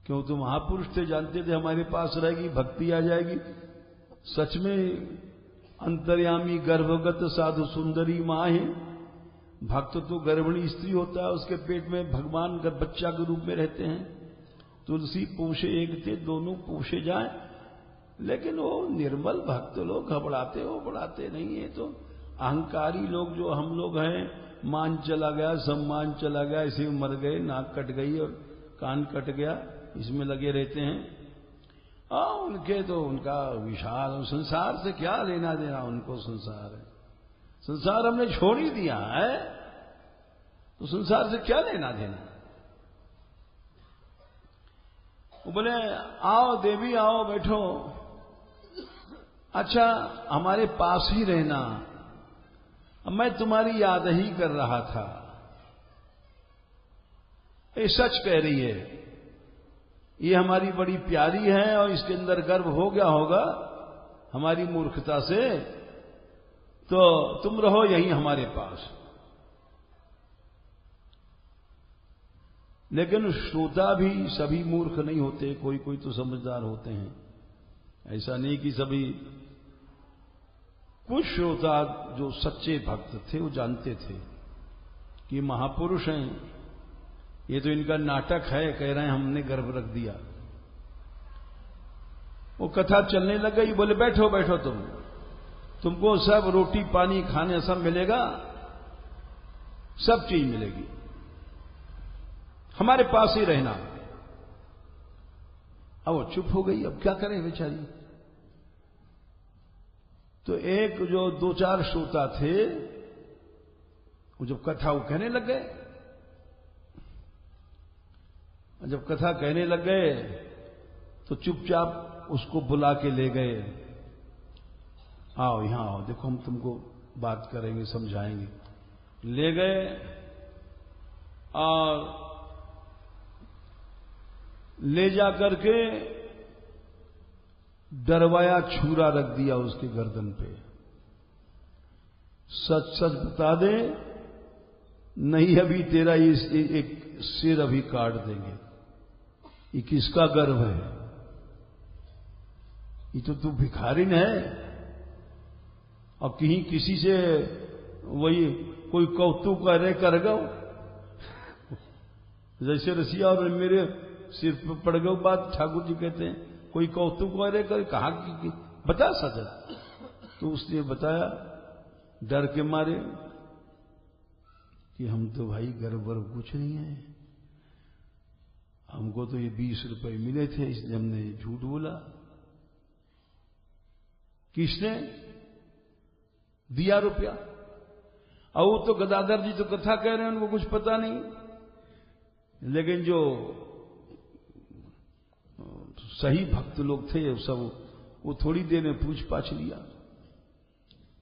क्यों, तुम महापुरुष थे, जानते थे हमारे पास रहेगी, भक्ति आ जाएगी। सच में अंतर्यामी गर्भगत साधु सुंदरी मां है। भक्त तो गर्भिणी स्त्री होता है, उसके पेट में भगवान बच्चा के रूप में रहते हैं। तुलसी पोषे एक थे, दोनों पोषे जाए। लेकिन वो निर्मल भक्त लोग घबराते हो, बढ़ाते नहीं है। तो अहंकारी लोग जो हम लोग हैं, मान चला गया, सम्मान चला गया, इसी में मर गए, नाक कट गई और कान कट गया, इसमें लगे रहते हैं। उनके तो उनका विशाल, संसार से क्या लेना देना उनको, संसार है, संसार हमने छोड़ ही दिया है, तो संसार से क्या लेना देना। वो बोले, आओ देवी, आओ बैठो, अच्छा हमारे पास ही रहना, मैं तुम्हारी याद ही कर रहा था। ये सच कह रही है, ये हमारी बड़ी प्यारी है और इसके अंदर गर्व हो गया होगा हमारी मूर्खता से, तो तुम रहो यहीं हमारे पास। लेकिन श्रोता भी सभी मूर्ख नहीं होते, कोई कोई तो समझदार होते हैं। ऐसा नहीं कि सभी, कुछ श्रोता जो सच्चे भक्त थे वो जानते थे कि ये महापुरुष हैं, ये तो इनका नाटक है, कह रहे हैं हमने गर्भ रख दिया। वो कथा चलने लग गई, बोले बैठो बैठो तुमको सब रोटी पानी खाने सब मिलेगा, सब चीज मिलेगी, हमारे पास ही रहना। अब वो चुप हो गई, अब क्या करें बेचारी। तो एक जो दो चार श्रोता थे वो जब कथा वो कहने लग गए, जब कथा कहने लग गए तो चुपचाप उसको बुला के ले गए, आओ यहां आओ, देखो हम तुमको बात करेंगे समझाएंगे। ले गए और ले जाकर के डरवाया छुरा रख दिया उसके गर्दन पे। सच सच बता दे, नहीं अभी तेरा ये एक सिर अभी काट देंगे। ये किसका गर्व है? ये तो तू भिखारिन है और कहीं किसी से वही कोई कौतुक करे कर गो, जैसे रसिया और मेरे सिर पर पड़ गई बात, ठाकुर जी कहते हैं कोई कौतुक करे कर, कहा कि बता सजा। तो उसने बताया डर के मारे कि हम तो भाई गर्व वर्व कुछ नहीं है, हमको तो ये 20 रुपए मिले थे इसलिए हमने झूठ बोला। किसने दिया रुपया? और वो तो गदाधर जी तो कथा कह रहे हैं, उनको कुछ पता नहीं। लेकिन जो सही भक्त लोग थे सब, वो थोड़ी देर में पूछ पाछ लिया।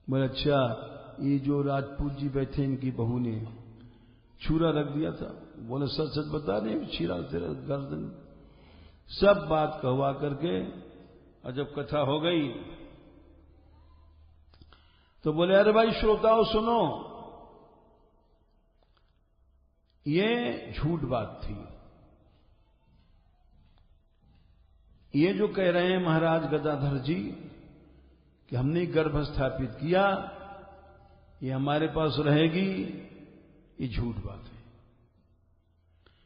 बोले अच्छा, ये जो राजपूत जी बैठे इनकी बहू ने छुरा रख दिया था। बोले सच सच बता रहे, छीरा तेरा गर्दन। सब बात कहवा करके और जब कथा हो गई तो बोले अरे भाई श्रोताओं सुनो, ये झूठ बात थी। ये जो कह रहे हैं महाराज गदाधर जी कि हमने गर्भ स्थापित किया, ये हमारे पास रहेगी, ये झूठ बात है।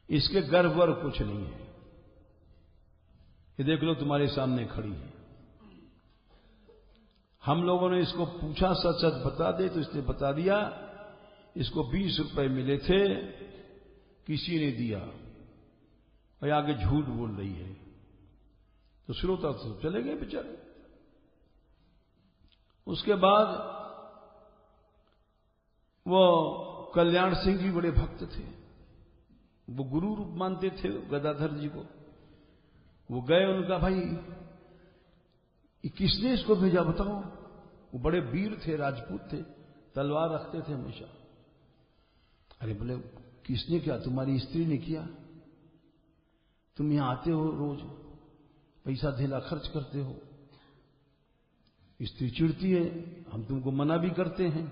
इसके गर्भ और कुछ नहीं है। ये देख लो तुम्हारे सामने खड़ी है। हम लोगों ने इसको पूछा सच सच बता दे, तो इसने बता दिया। इसको 20 रुपए मिले थे, किसी ने दिया, और आगे झूठ बोल रही है। तो श्रोता तो चले गए बेचारे। उसके बाद वो कल्याण सिंह जी बड़े भक्त थे, वो गुरु रूप मानते थे गदाधर जी को। वो गए, उनका भाई किसने इसको भेजा बताओ। वो बड़े वीर थे, राजपूत थे, तलवार रखते थे हमेशा। अरे बोले किसने किया? तुम्हारी स्त्री ने किया। तुम यहां आते हो रोज, पैसा धेला खर्च करते हो, स्त्री चिढ़ती है, हम तुमको मना भी करते हैं,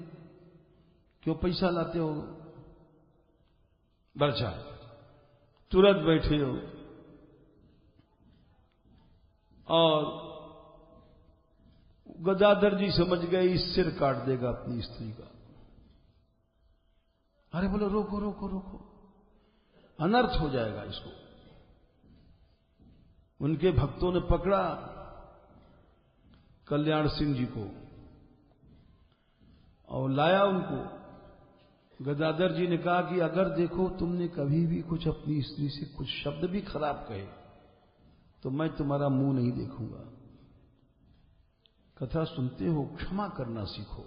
क्यों पैसा लाते हो? बरछा तुरंत बैठे हो और गदाधर जी समझ गए इस सिर काट देगा अपनी स्त्री का। अरे बोलो रोको रोको रोको, अनर्थ हो जाएगा इसको। उनके भक्तों ने पकड़ा कल्याण सिंह जी को और लाया उनको। गदाधर जी ने कहा कि अगर देखो तुमने कभी भी कुछ अपनी स्त्री से कुछ शब्द भी खराब कहे तो मैं तुम्हारा मुंह नहीं देखूंगा। कथा सुनते हो, क्षमा करना सीखो।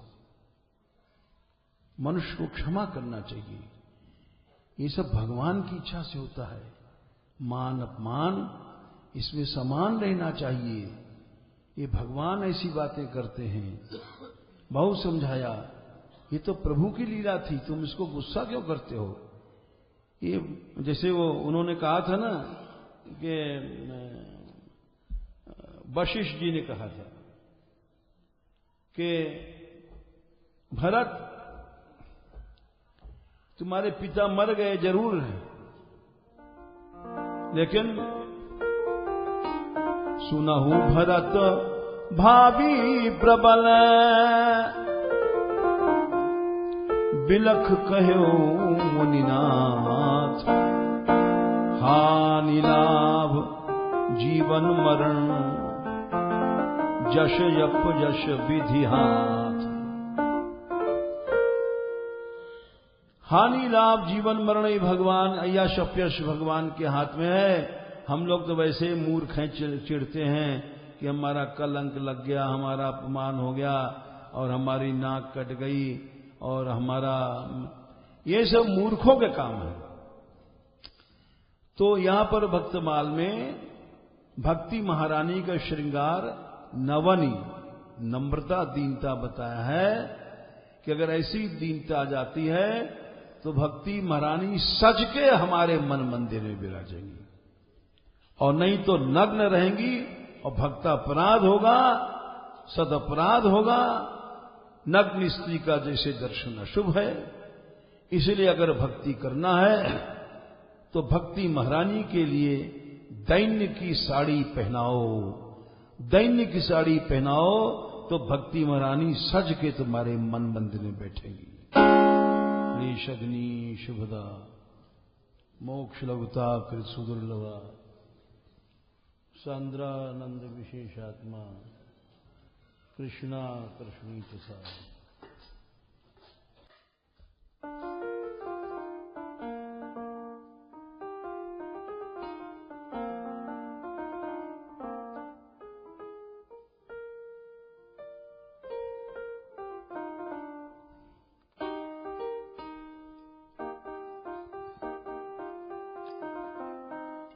मनुष्य को क्षमा करना चाहिए। ये सब भगवान की इच्छा से होता है। मान अपमान इसमें समान रहना चाहिए। ये भगवान ऐसी बातें करते हैं। बहुत समझाया, ये तो प्रभु की लीला थी, तुम इसको गुस्सा क्यों करते हो? ये जैसे वो उन्होंने कहा था ना कि वशिष्ठ जी ने कहा था कि भरत, तुम्हारे पिता मर गए जरूर हैं, लेकिन सुना हूं भरत भावी प्रबल, बिलख कहो मुनिनाथ, हानि लाभ जीवन मरण, जश यप जश विधि हाथ। हानि लाभ जीवन मरण ही भगवान यश अपयश भगवान के हाथ में है। हम लोग तो वैसे मूर्ख हैं, चिढ़ते हैं कि हमारा कलंक लग गया, हमारा अपमान हो गया और हमारी नाक कट गई और हमारा, ये सब मूर्खों के काम है। तो यहां पर भक्तमाल में भक्ति महारानी का श्रृंगार नवनी नम्रता दीनता बताया है कि अगर ऐसी दीनता आ जाती है तो भक्ति महारानी सज के हमारे मन मंदिर में विराजेंगी, और नहीं तो नग्न रहेंगी और भक्तापराध होगा, सदअपराध होगा। नग्न स्त्री का जैसे दर्शन अशुभ है, इसलिए अगर भक्ति करना है तो भक्ति महारानी के लिए दैन्य की साड़ी पहनाओ, दैन्य की साड़ी पहनाओ तो भक्ति महारानी सज के तुम्हारे मन मंदिर में बैठेगी। अग्नि शुभदा मोक्ष लघुता कृत सुदुर्लभा, सांद्रानंद विशेषात्मा कृष्णा कृष्णी चा।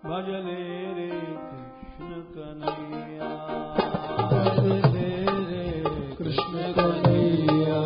भजले रे कृष्ण कन्हैया, भजले रे कृष्ण कन्हैया,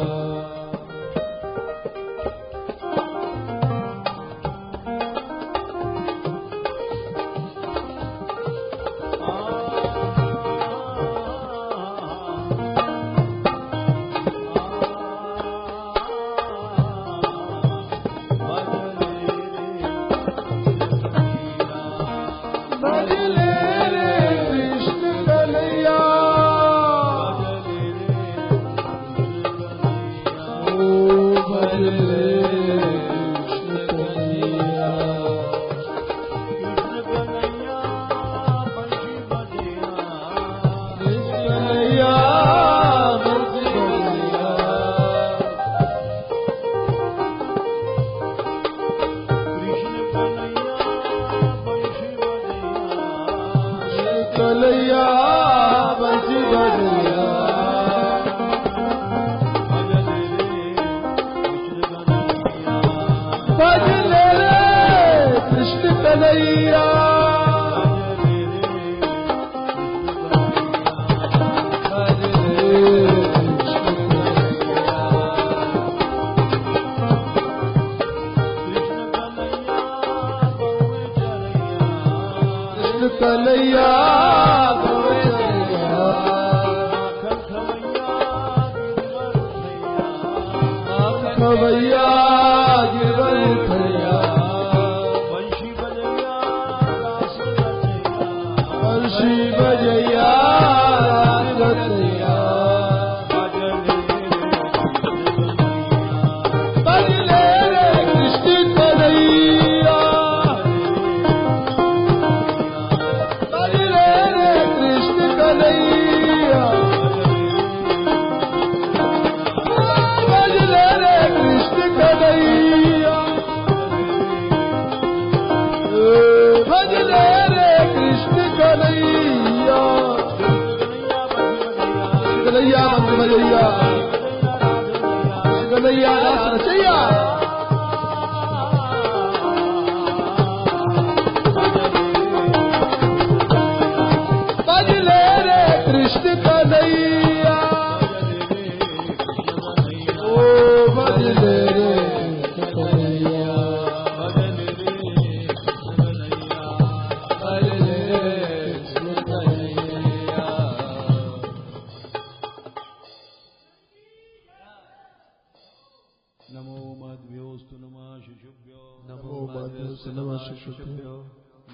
शुभ्यो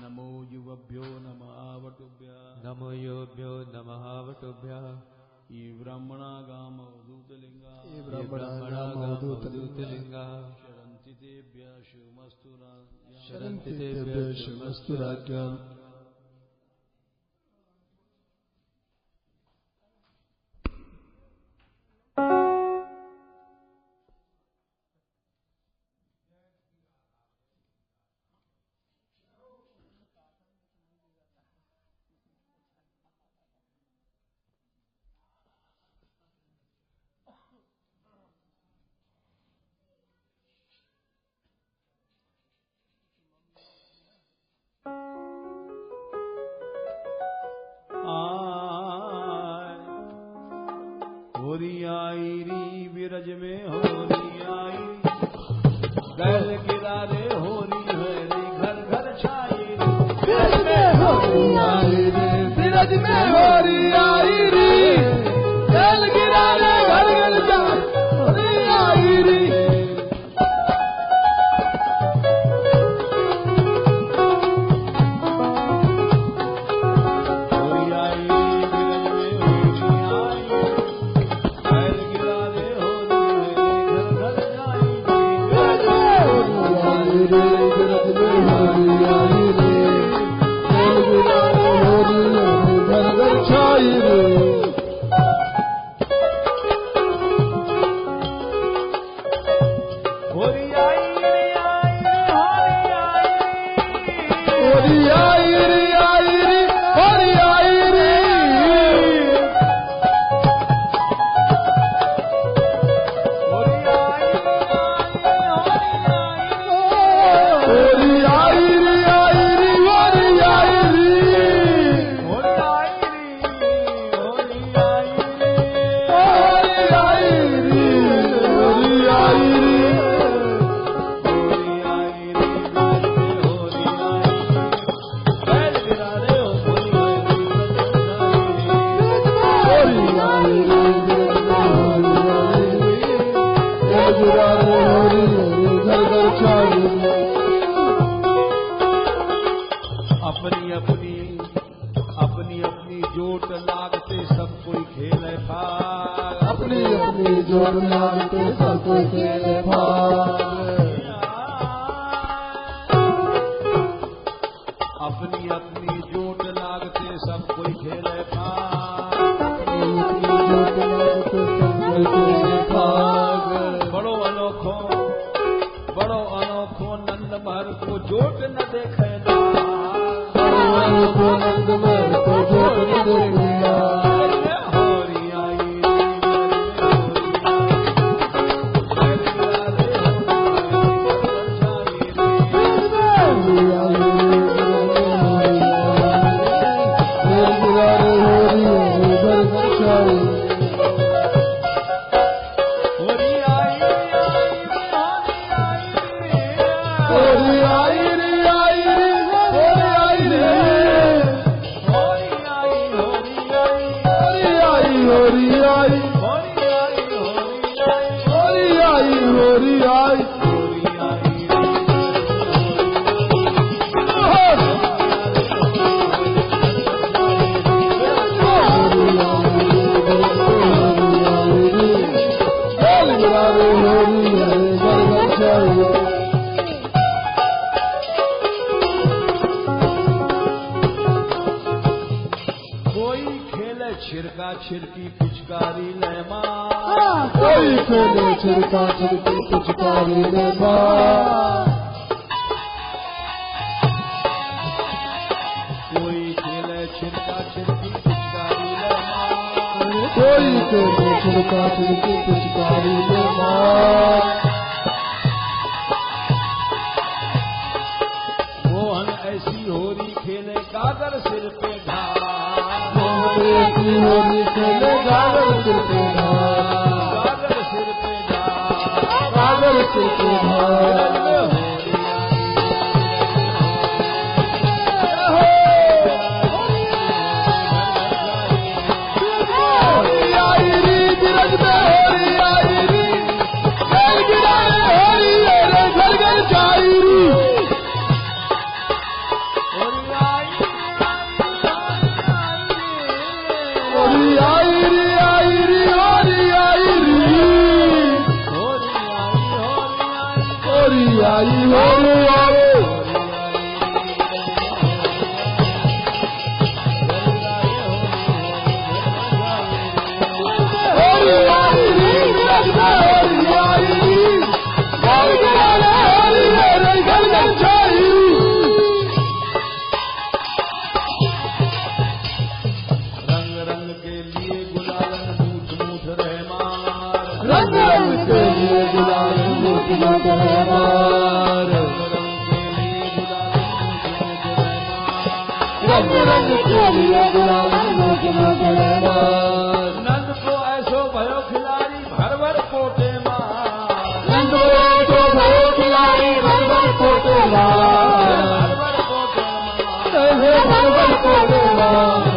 नमो युवभ्यो नमः वटुभ्यः नमो योभ्यो नमः वटुभ्यः ये ब्राह्मणागाम अवधूतलिंगा ब्रह्मणागमदूतलिंगा शरन्ति तेभ्यः शुभमस्तु राज्ञाम् शरन्ति तेभ्यः शुभमस्तु राज्ञाम् होरी आई री विरज में होरी आई गैल किरारे होरी है रे घर घर छाई रे विरज में होरी आई रे विरज में होरी आई रे जल गिरारे घर घर जाए होरी आई रे मोहन ऐसी होरी खेले गागर सिर पे होरी खेले गागर सिर पे गागर सिर पे गागर सिर पे होरी आई रे आई रे होरी आई रे होरी आई होरी आई नंद को ऐसो भयो खिलाड़ी भर भर पोटे मार नंद को ऐसो भयो खिलाड़ी भर भर पोटे मार भर भर पोटे मार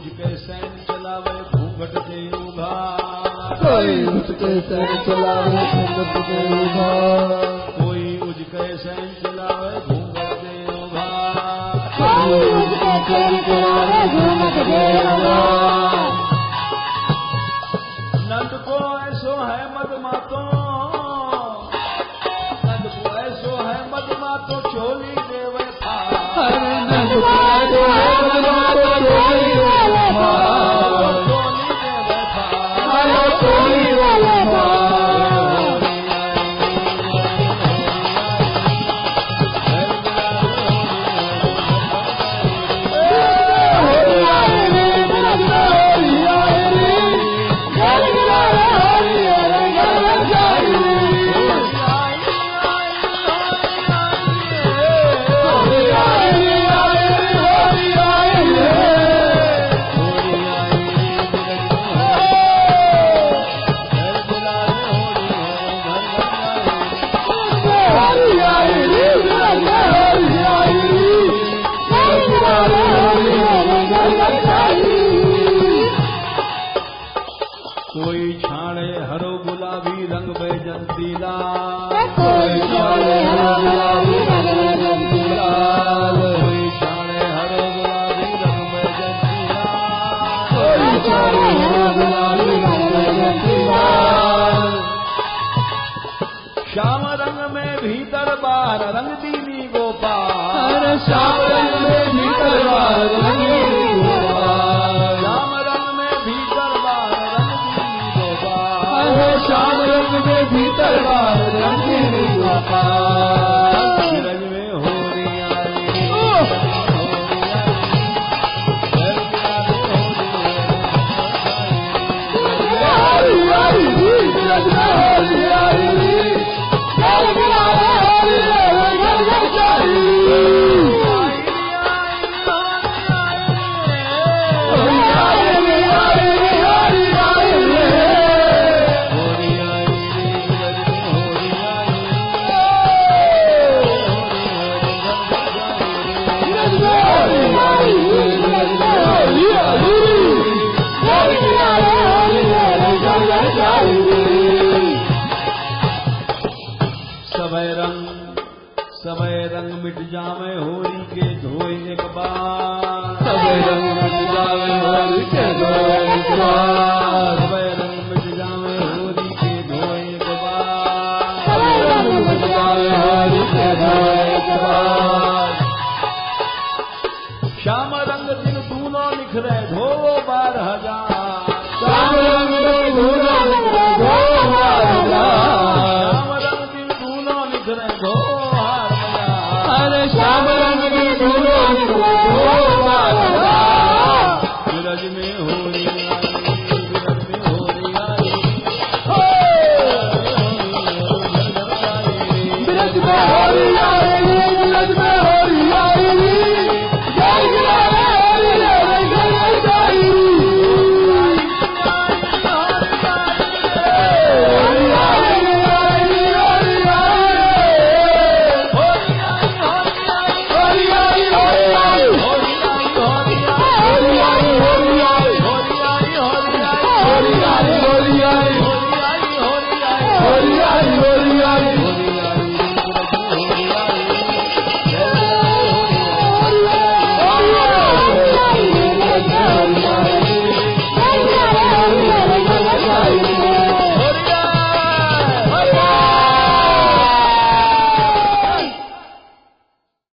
चलावे घूंघट दे उघार कोई उजके सैन चलावे घूंघट दे उघार कोई उजके सैन चलावे घूंघट दे उघार नंद को ऐसो है मदमातो नंद को ऐसो है मदमातो चोली देवे था नंद को ऐसो है मदमातो चोली देवे था चोली देवे था कोई छाड़े हरो गुलाबी रंग बैजंती लाल कोई छाड़े हरो गुलाबी रंग बैजंती लाल कोई छाड़े हरो गुलाबी रंग बैजंती लाल कोई छाड़े हरो गुलाबी रंग बैजंती लाल श्याम रंग में भीतर बार रंग दीनी गोपाल श्याम रंग में भीतर बार रंग दीनी गोपाल श्याम रंग में भीतर बार श्याम रंग में भीतर बार रंग दीनी गोपाल रंग में हो रही सबे रंग मिट जावे होरी के धोए एक बार सबे रंग मिट जावे होरी के धोए एक बार